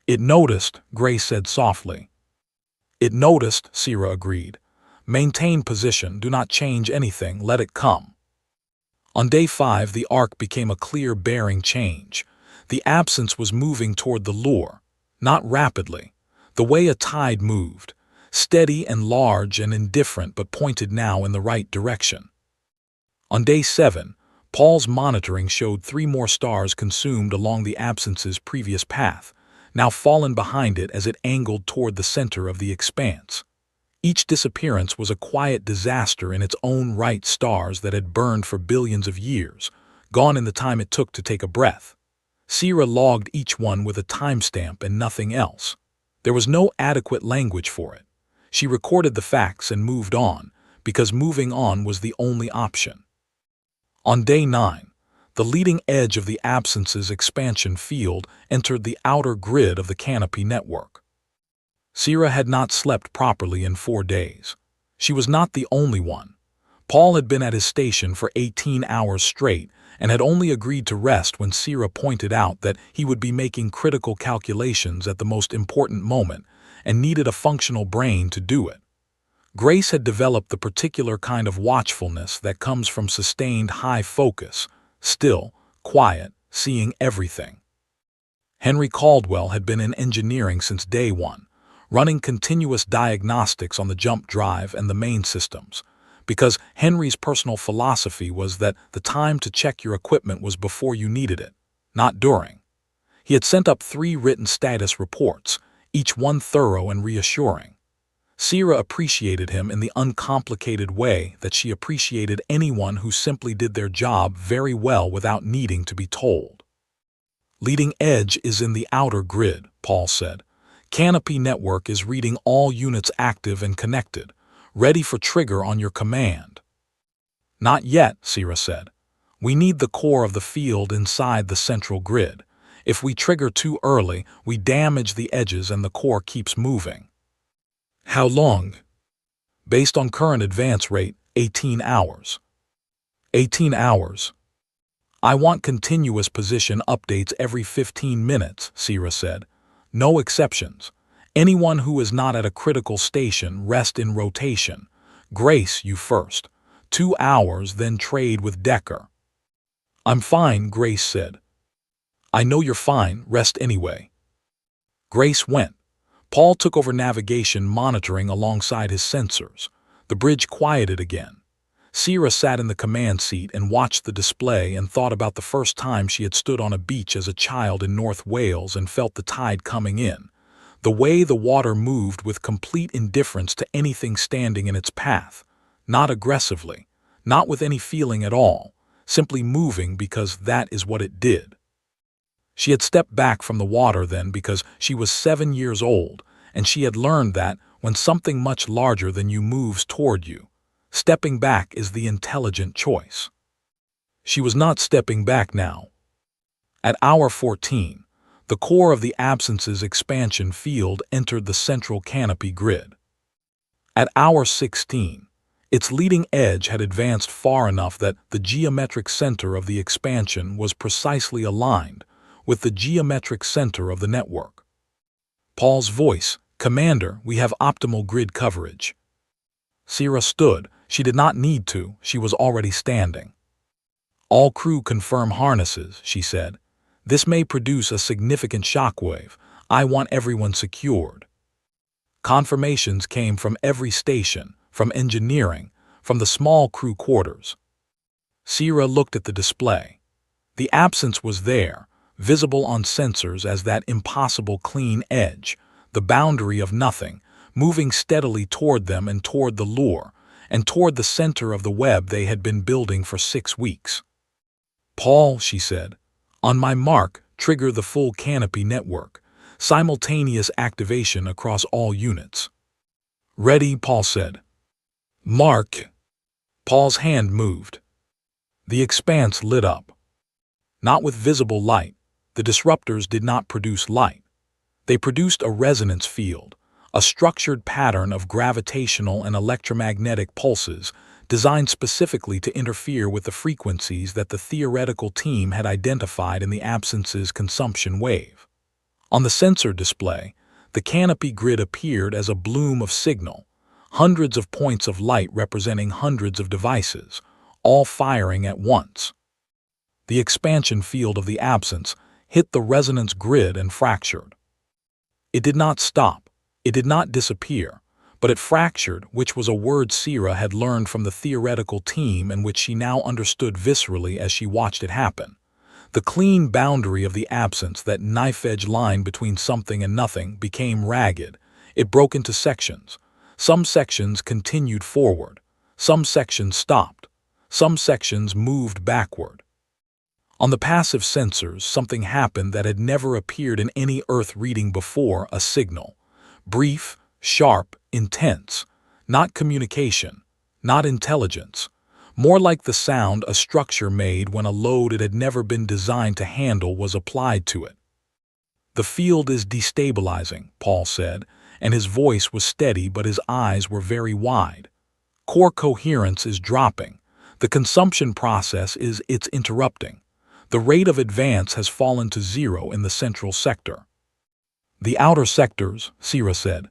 It noticed, Gray said softly. It noticed, Sierra agreed. Maintain position, do not change anything, let it come. On day 5, the arc became a clear bearing change. The absence was moving toward the lure, not rapidly, the way a tide moved, steady and large and indifferent but pointed now in the right direction. On day 7, Paul's monitoring showed 3 more stars consumed along the absence's previous path, now fallen behind it as it angled toward the center of the expanse. Each disappearance was a quiet disaster in its own right, stars that had burned for billions of years, gone in the time it took to take a breath. Sierra logged each one with a timestamp and nothing else. There was no adequate language for it. She recorded the facts and moved on, because moving on was the only option. On day 9, the leading edge of the absence's expansion field entered the outer grid of the canopy network. Sierra had not slept properly in 4 days. She was not the only one. Paul had been at his station for 18 hours straight and had only agreed to rest when Sierra pointed out that he would be making critical calculations at the most important moment and needed a functional brain to do it. Grace had developed the particular kind of watchfulness that comes from sustained high focus, still, quiet, seeing everything. Henry Caldwell had been in engineering since day one, running continuous diagnostics on the jump drive and the main systems, because Henry's personal philosophy was that the time to check your equipment was before you needed it, not during. He had sent up 3 written status reports, each one thorough and reassuring. Sierra appreciated him in the uncomplicated way that she appreciated anyone who simply did their job very well without needing to be told. Leading edge is in the outer grid, Paul said. Canopy network is reading all units active and connected, ready for trigger on your command. Not yet, Sierra said. We need the core of the field inside the central grid. If we trigger too early, we damage the edges and the core keeps moving. How long? Based on current advance rate, 18 hours. 18 hours. I want continuous position updates every 15 minutes, Sierra said. No exceptions. Anyone who is not at a critical station rest in rotation. Grace, you first. 2 hours, then trade with Decker. I'm fine, Grace said. I know you're fine, rest anyway. Grace went. Paul took over navigation monitoring alongside his sensors. The bridge quieted again. Sierra sat in the command seat and watched the display and thought about the first time she had stood on a beach as a child in North Wales and felt the tide coming in. The way the water moved with complete indifference to anything standing in its path. Not aggressively, not with any feeling at all, simply moving because that is what it did. She had stepped back from the water then because she was 7 years old, and she had learned that when something much larger than you moves toward you, stepping back is the intelligent choice. She was not stepping back now. At hour 14, the core of the absence's expansion field entered the central canopy grid. At hour 16, its leading edge had advanced far enough that the geometric center of the expansion was precisely aligned with the geometric center of the network. Paul's voice, Commander, we have optimal grid coverage. Sierra stood. She did not need to, she was already standing. All crew confirm harnesses, she said. This may produce a significant shockwave. I want everyone secured. Confirmations came from every station, from engineering, from the small crew quarters. Sierra looked at the display. The absence was there, visible on sensors as that impossible clean edge, the boundary of nothing, moving steadily toward them and toward the lure, and toward the center of the web they had been building for 6 weeks. Paul, she said, on my mark, trigger the full canopy network, simultaneous activation across all units. Ready, Paul said. Mark. Paul's hand moved. The expanse lit up. Not with visible light. The disruptors did not produce light. They produced a resonance field, a structured pattern of gravitational and electromagnetic pulses designed specifically to interfere with the frequencies that the theoretical team had identified in the absence's consumption wave. On the sensor display, the canopy grid appeared as a bloom of signal, hundreds of points of light representing hundreds of devices, all firing at once. The expansion field of the absence hit the resonance grid and fractured. It did not stop. It did not disappear, but it fractured, which was a word Sierra had learned from the theoretical team and which she now understood viscerally as she watched it happen. The clean boundary of the absence, that knife-edge line between something and nothing, became ragged. It broke into sections. Some sections continued forward. Some sections stopped. Some sections moved backward. On the passive sensors, something happened that had never appeared in any Earth reading before, a signal. Brief, sharp, intense. Not communication, not intelligence. More like the sound a structure made when a load it had never been designed to handle was applied to it. The field is destabilizing, Paul said, and his voice was steady but his eyes were very wide. Core coherence is dropping. The consumption process it's interrupting. The rate of advance has fallen to zero in the central sector. The outer sectors, Sira said,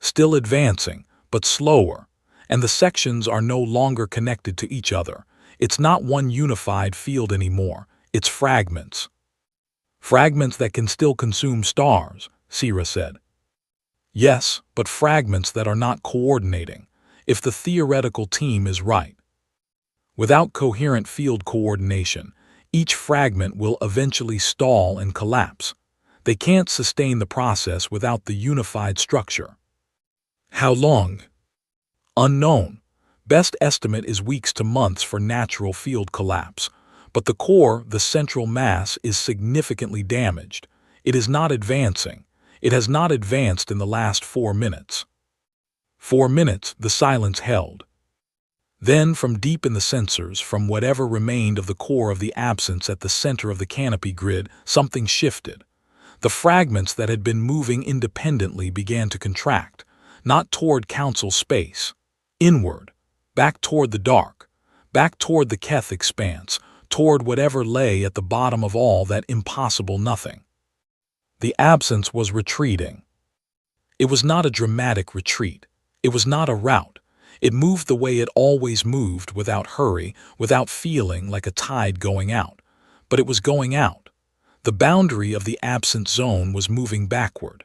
still advancing, but slower, and the sections are no longer connected to each other. It's not one unified field anymore, it's fragments. Fragments that can still consume stars, Sira said. Yes, but fragments that are not coordinating, if the theoretical team is right. Without coherent field coordination, each fragment will eventually stall and collapse. They can't sustain the process without the unified structure. How long? Unknown. Best estimate is weeks to months for natural field collapse. But the core, the central mass, is significantly damaged. It is not advancing. It has not advanced in the last 4 minutes. 4 minutes, the silence held. Then, from deep in the sensors, from whatever remained of the core of the absence at the center of the canopy grid, something shifted. The fragments that had been moving independently began to contract, not toward council space, inward, back toward the dark, back toward the Keth expanse, toward whatever lay at the bottom of all that impossible nothing. The absence was retreating. It was not a dramatic retreat. It was not a rout. It moved the way it always moved, without hurry, without feeling like a tide going out. But it was going out. The boundary of the absent zone was moving backward.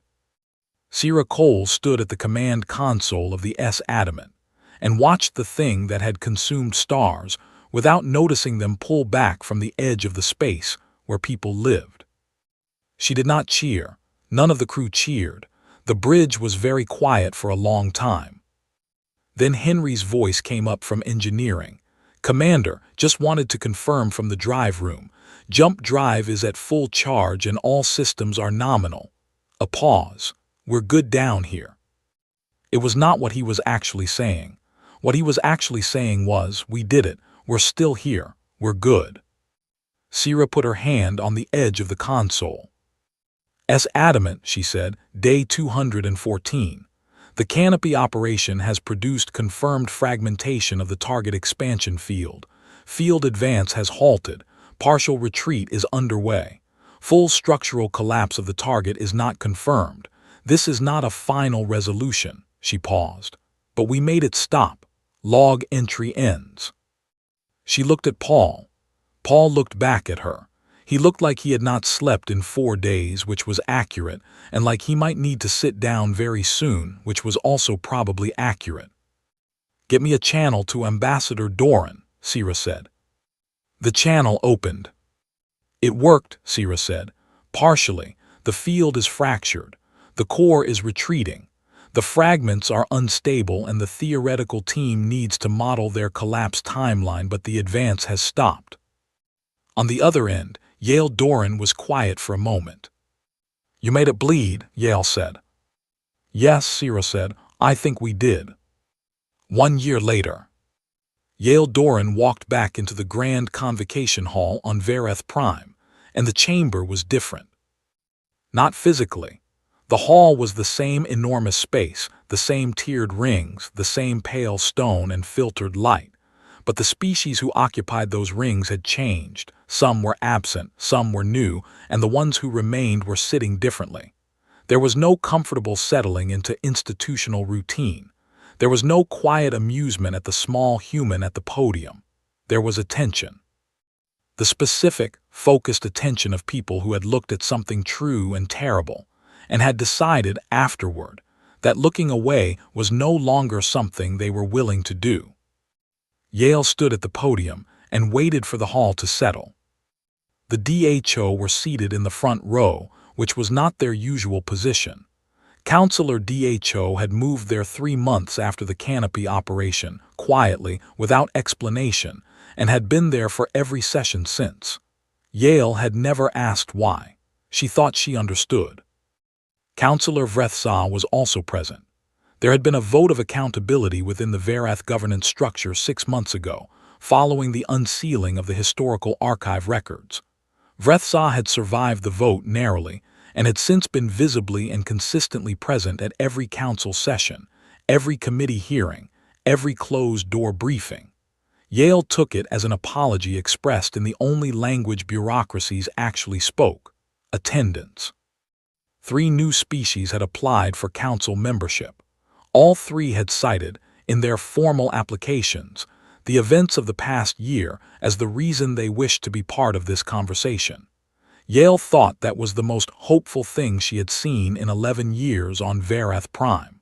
Sira Cole stood at the command console of the S-Adamant and watched the thing that had consumed stars without noticing them pull back from the edge of the space where people lived. She did not cheer. None of the crew cheered. The bridge was very quiet for a long time. Then Henry's voice came up from engineering. "Commander, just wanted to confirm from the drive room. Jump drive is at full charge and all systems are nominal." A pause. "We're good down here." It was not what he was actually saying. What he was actually saying was, "We did it. We're still here. We're good." Sira put her hand on the edge of the console. "S-Adamant," she said, "day 214. The canopy operation has produced confirmed fragmentation of the target expansion field. Field advance has halted. Partial retreat is underway. Full structural collapse of the target is not confirmed. This is not a final resolution." She paused. "But we made it stop. Log entry ends." She looked at Paul. Paul looked back at her. He looked like he had not slept in 4 days, which was accurate, and like he might need to sit down very soon, which was also probably accurate. "Get me a channel to Ambassador Doran," Sira said. The channel opened. "It worked," Sira said. "Partially. The field is fractured. The core is retreating. The fragments are unstable and the theoretical team needs to model their collapse timeline, but the advance has stopped." On the other end, Yale Doran was quiet for a moment. "You made it bleed," Yale said. "Yes," Sira said. "I think we did." 1 year later. Yale Doran walked back into the grand convocation hall on Vareth Prime, and the chamber was different. Not physically. The hall was the same enormous space, the same tiered rings, the same pale stone and filtered light. But the species who occupied those rings had changed. Some were absent, some were new, and the ones who remained were sitting differently. There was no comfortable settling into institutional routine. There was no quiet amusement at the small human at the podium. There was attention. The specific, focused attention of people who had looked at something true and terrible, and had decided afterward that looking away was no longer something they were willing to do. Yale stood at the podium and waited for the hall to settle. The DHO were seated in the front row, which was not their usual position. Counselor DHO had moved there 3 months after the canopy operation, quietly, without explanation, and had been there for every session since. Yale had never asked why. She thought she understood. Counselor Vrethsa was also present. There had been a vote of accountability within the Varath governance structure 6 months ago, following the unsealing of the historical archive records. Vrethsa had survived the vote narrowly, and had since been visibly and consistently present at every council session, every committee hearing, every closed-door briefing. Yale took it as an apology expressed in the only language bureaucracies actually spoke: attendance. 3 new species had applied for council membership. All 3 had cited, in their formal applications, the events of the past year as the reason they wished to be part of this conversation. Yale thought that was the most hopeful thing she had seen in 11 years on Verath Prime.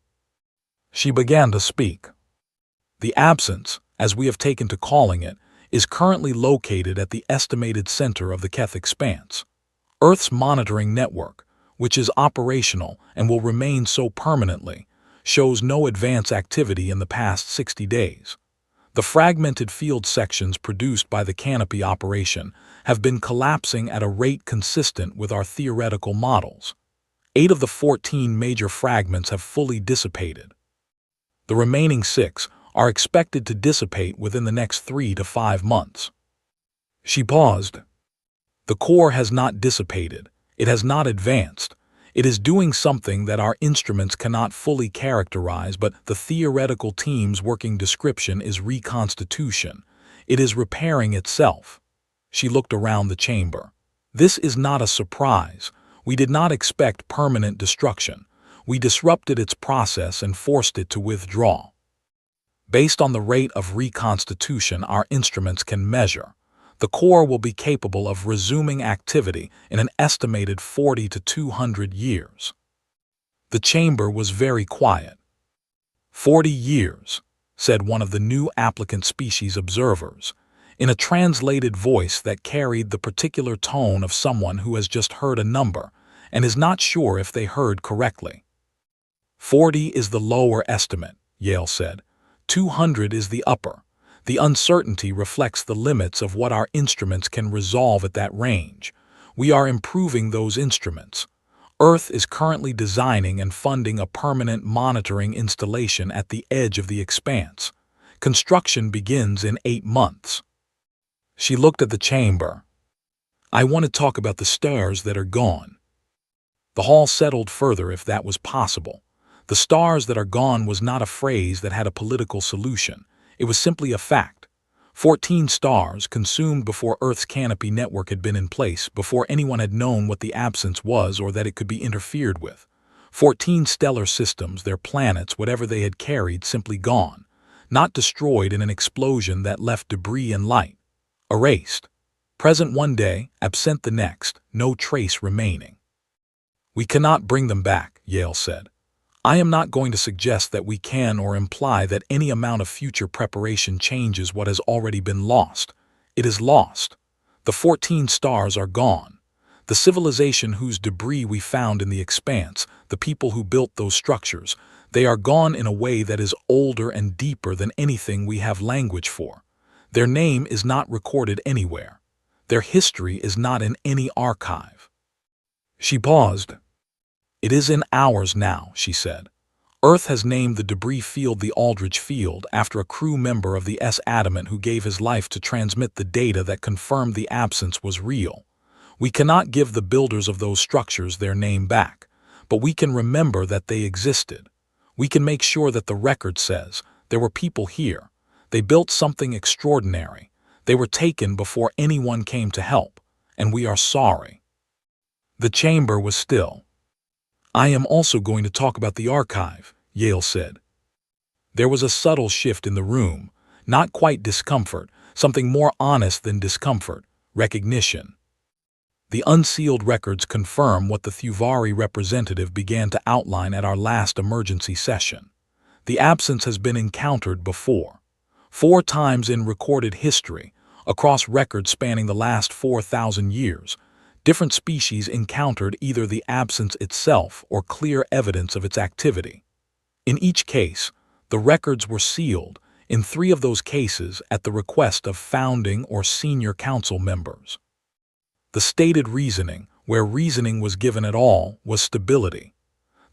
She began to speak. The absence, as we have taken to calling it, is currently located at the estimated center of the Keth expanse. Earth's monitoring network, which is operational and will remain so permanently, shows no advance activity in the past 60 days. The fragmented field sections produced by the canopy operation have been collapsing at a rate consistent with our theoretical models. 8 of the 14 major fragments have fully dissipated. The remaining 6 are expected to dissipate within the next 3 to 5 months. She paused. The core has not dissipated. It has not advanced. It is doing something that our instruments cannot fully characterize, but the theoretical team's working description is reconstitution. It is repairing itself. She looked around the chamber. This is not a surprise. We did not expect permanent destruction. We disrupted its process and forced it to withdraw. Based on the rate of reconstitution our instruments can measure, the core will be capable of resuming activity in an estimated 40 to 200 years. The chamber was very quiet. 40 years, said one of the new applicant species observers, in a translated voice that carried the particular tone of someone who has just heard a number and is not sure if they heard correctly. 40 is the lower estimate, Yale said. 200 is the upper. The uncertainty reflects the limits of what our instruments can resolve at that range. We are improving those instruments. Earth is currently designing and funding a permanent monitoring installation at the edge of the expanse. Construction begins in 8 months. She looked at the chamber. I want to talk about the stars that are gone. The hall settled further if that was possible. The stars that are gone was not a phrase that had a political solution. It was simply a fact. 14 stars consumed before Earth's canopy network had been in place, before anyone had known what the absence was or that it could be interfered with. 14 stellar systems, their planets, whatever they had carried, simply gone. Not destroyed in an explosion that left debris and light. Erased. Present one day, absent the next, no trace remaining. We cannot bring them back, Yale said. I am not going to suggest that we can or imply that any amount of future preparation changes what has already been lost. It is lost. The 14 stars are gone. The civilization whose debris we found in the expanse, the people who built those structures, they are gone in a way that is older and deeper than anything we have language for. Their name is not recorded anywhere. Their history is not in any archive. She paused. It is in ours now, she said. Earth has named the debris field the Aldrich Field after a crew member of the S. Adamant who gave his life to transmit the data that confirmed the absence was real. We cannot give the builders of those structures their name back, but we can remember that they existed. We can make sure that the record says, there were people here. They built something extraordinary. They were taken before anyone came to help, and we are sorry. The chamber was still. I am also going to talk about the archive, Yale said. There was a subtle shift in the room, not quite discomfort, something more honest than discomfort, recognition. The unsealed records confirm what the Thuvari representative began to outline at our last emergency session. The absence has been encountered before. 4 times in recorded history, across records spanning the last 4,000 years, different species encountered either the absence itself or clear evidence of its activity. In each case, the records were sealed, in 3 of those cases at the request of founding or senior council members. The stated reasoning, where reasoning was given at all, was stability.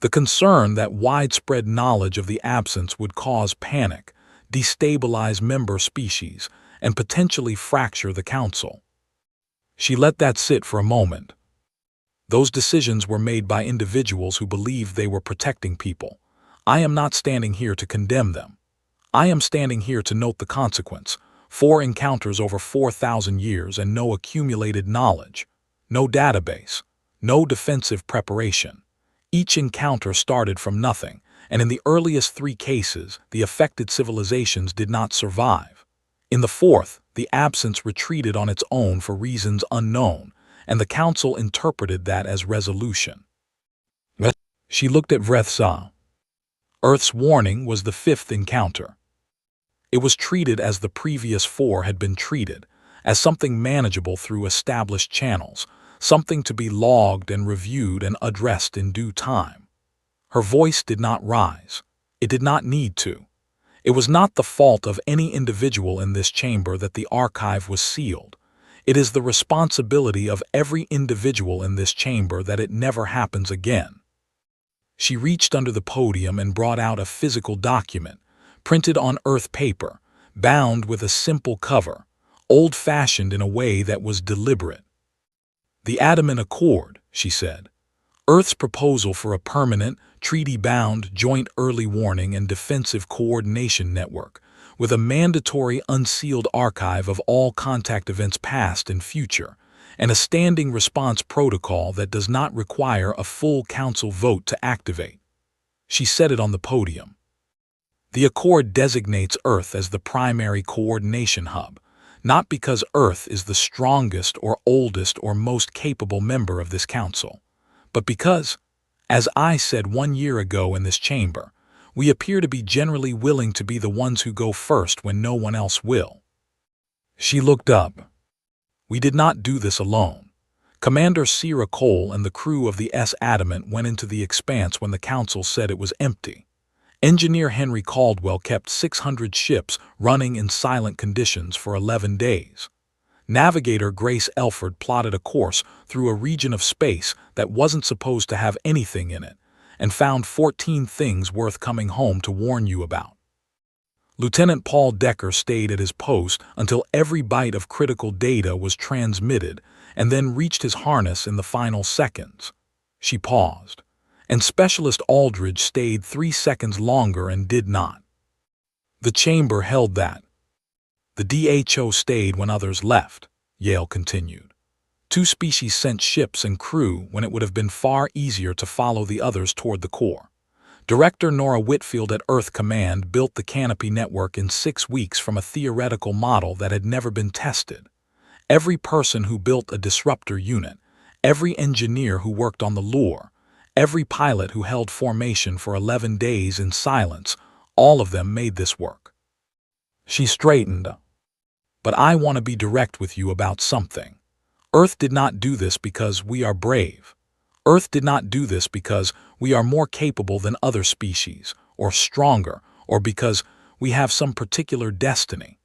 The concern that widespread knowledge of the absence would cause panic, destabilize member species, and potentially fracture the council. She let that sit for a moment. Those decisions were made by individuals who believed they were protecting people. I am not standing here to condemn them. I am standing here to note the consequence. 4 encounters over 4,000 years and no accumulated knowledge. No database. No defensive preparation. Each encounter started from nothing, and in the earliest 3 cases, the affected civilizations did not survive. In the 4th, the absence retreated on its own for reasons unknown, and the council interpreted that as resolution. She looked at Vrethsa. Earth's warning was the 5th encounter. It was treated as the previous 4 had been treated, as something manageable through established channels, something to be logged and reviewed and addressed in due time. Her voice did not rise. It did not need to. It was not the fault of any individual in this chamber that the archive was sealed. It is the responsibility of every individual in this chamber that it never happens again. She reached under the podium and brought out a physical document, printed on earth paper, bound with a simple cover, old-fashioned in a way that was deliberate. The Adamant Accord, she said. Earth's proposal for a permanent, treaty-bound, joint early warning and defensive coordination network, with a mandatory unsealed archive of all contact events past and future, and a standing response protocol that does not require a full council vote to activate. She said it on the podium. The Accord designates Earth as the primary coordination hub, not because Earth is the strongest or oldest or most capable member of this council, but because, as I said 1 year ago in this chamber, we appear to be generally willing to be the ones who go first when no one else will. She looked up. We did not do this alone. Commander Sierra Cole and the crew of the S. Adamant went into the expanse when the council said it was empty. Engineer Henry Caldwell kept 600 ships running in silent conditions for 11 days. Navigator Grace Elford plotted a course through a region of space that wasn't supposed to have anything in it, and found 14 things worth coming home to warn you about. Lieutenant Paul Decker stayed at his post until every byte of critical data was transmitted and then reached his harness in the final seconds. She paused, and Specialist Aldridge stayed 3 seconds longer and did not. The chamber held that. The DHO stayed when others left, Yale continued. 2 species sent ships and crew when it would have been far easier to follow the others toward the core. Director Nora Whitfield at Earth Command built the Canopy network in 6 weeks from a theoretical model that had never been tested. Every person who built a disruptor unit, every engineer who worked on the lure, every pilot who held formation for 11 days in silence, all of them made this work. She straightened. But I want to be direct with you about something. Earth did not do this because we are brave. Earth did not do this because we are more capable than other species, or stronger, or because we have some particular destiny.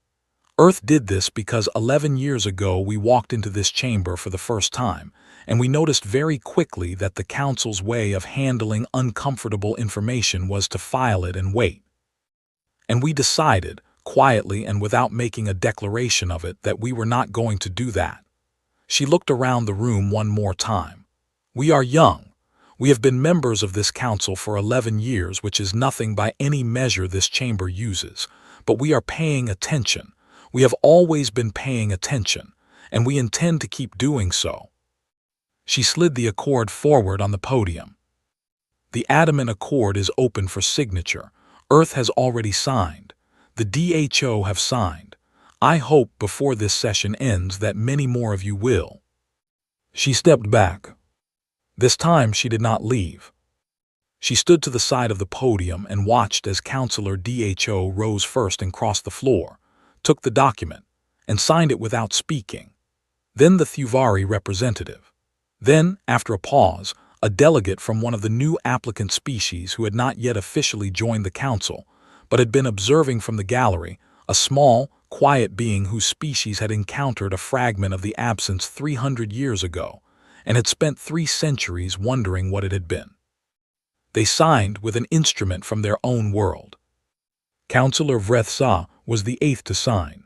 Earth did this because 11 years ago we walked into this chamber for the first time, and we noticed very quickly that the Council's way of handling uncomfortable information was to file it and wait. And we decided, quietly and without making a declaration of it, that we were not going to do that. She looked around the room one more time. We are young. We have been members of this council for 11 years, which is nothing by any measure this chamber uses, but we are paying attention. We have always been paying attention, and we intend to keep doing so. She slid the accord forward on the podium. The Adamant Accord is open for signature. Earth has already signed. The DHO have signed. I hope before this session ends that many more of you will. She stepped back. This time she did not leave. She stood to the side of the podium and watched as Counselor DHO rose first and crossed the floor, took the document, and signed it without speaking. Then the Thuvari representative. Then, after a pause, a delegate from one of the new applicant species who had not yet officially joined the council, but had been observing from the gallery, a small, quiet being whose species had encountered a fragment of the absence 300 years ago, and had spent 3 centuries wondering what it had been. They signed with an instrument from their own world. Counselor Vrethsa was the 8th to sign.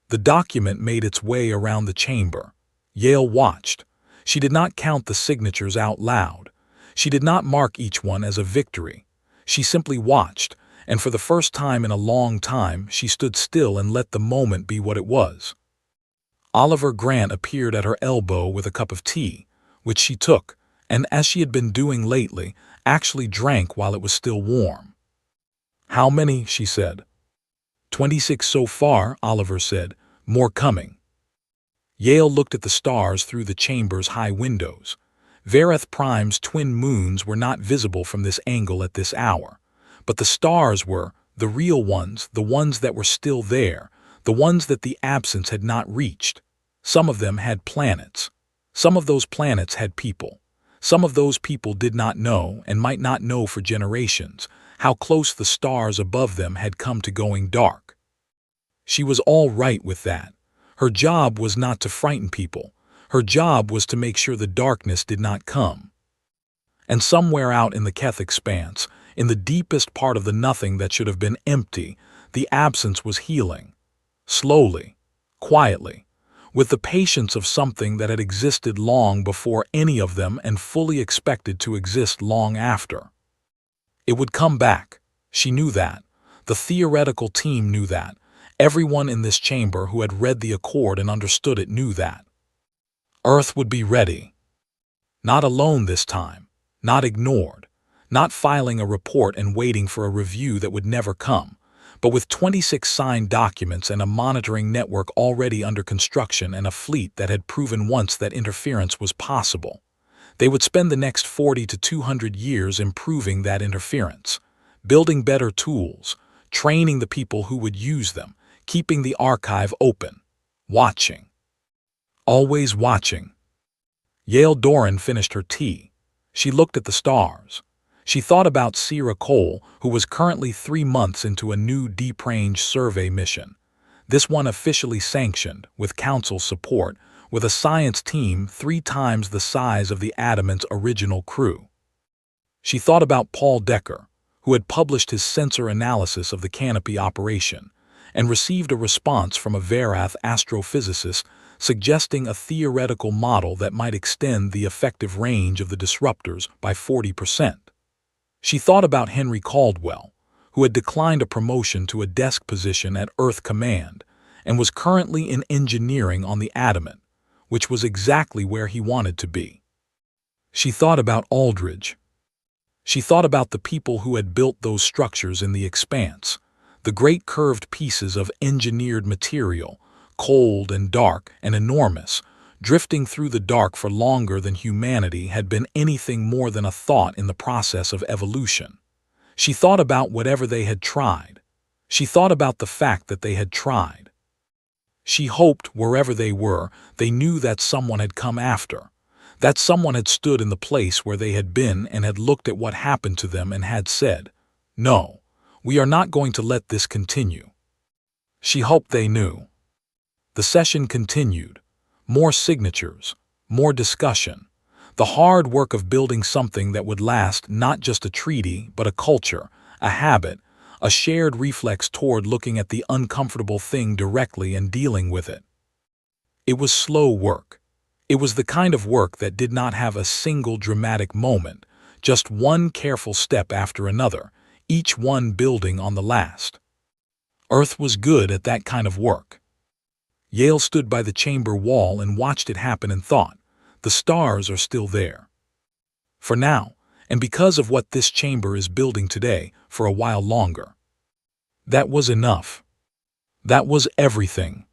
The document made its way around the chamber. Yale watched. She did not count the signatures out loud. She did not mark each one as a victory. She simply watched, and for the first time in a long time she stood still and let the moment be what it was. Oliver Grant appeared at her elbow with a cup of tea, which she took, and as she had been doing lately, actually drank while it was still warm. "How many?" she said. 26 so far," Oliver said. "More coming." Yale looked at the stars through the chamber's high windows. Vareth Prime's twin moons were not visible from this angle at this hour, but the stars were, the real ones, the ones that were still there, the ones that the absence had not reached. Some of them had planets. Some of those planets had people. Some of those people did not know, and might not know for generations, how close the stars above them had come to going dark. She was all right with that. Her job was not to frighten people. Her job was to make sure the darkness did not come. And somewhere out in the Keth expanse, in the deepest part of the nothing that should have been empty, the absence was healing. Slowly, quietly, with the patience of something that had existed long before any of them and fully expected to exist long after. It would come back. She knew that. The theoretical team knew that. Everyone in this chamber who had read the accord and understood it knew that. Earth would be ready. Not alone this time. Not ignored. Not filing a report and waiting for a review that would never come, but with 26 signed documents and a monitoring network already under construction and a fleet that had proven once that interference was possible. They would spend the next 40 to 200 years improving that interference, building better tools, training the people who would use them, keeping the archive open, watching. Always watching. Yale Doran finished her tea. She looked at the stars. She thought about Sierra Cole, who was currently 3 months into a new deep range survey mission. This one officially sanctioned, with council support, with a science team 3 times the size of the Adamant's original crew. She thought about Paul Decker, who had published his sensor analysis of the canopy operation, and received a response from a Varath astrophysicist suggesting a theoretical model that might extend the effective range of the disruptors by 40%. She thought about Henry Caldwell, who had declined a promotion to a desk position at Earth Command and was currently in engineering on the Adamant, which was exactly where he wanted to be. She thought about Aldridge. She thought about the people who had built those structures in the expanse, the great curved pieces of engineered material, cold and dark and enormous, drifting through the dark for longer than humanity had been anything more than a thought in the process of evolution. She thought about whatever they had tried. She thought about the fact that they had tried. She hoped wherever they were, they knew that someone had come after, that someone had stood in the place where they had been and had looked at what happened to them and had said, "No. We are not going to let this continue." She hoped they knew. The session continued. More signatures, more discussion. The hard work of building something that would last, not just a treaty, but a culture, a habit, a shared reflex toward looking at the uncomfortable thing directly and dealing with it. It was slow work. It was the kind of work that did not have a single dramatic moment, just one careful step after another, each one building on the last. Earth was good at that kind of work. Yale stood by the chamber wall and watched it happen and thought, the stars are still there. For now, and because of what this chamber is building today, for a while longer. That was enough. That was everything.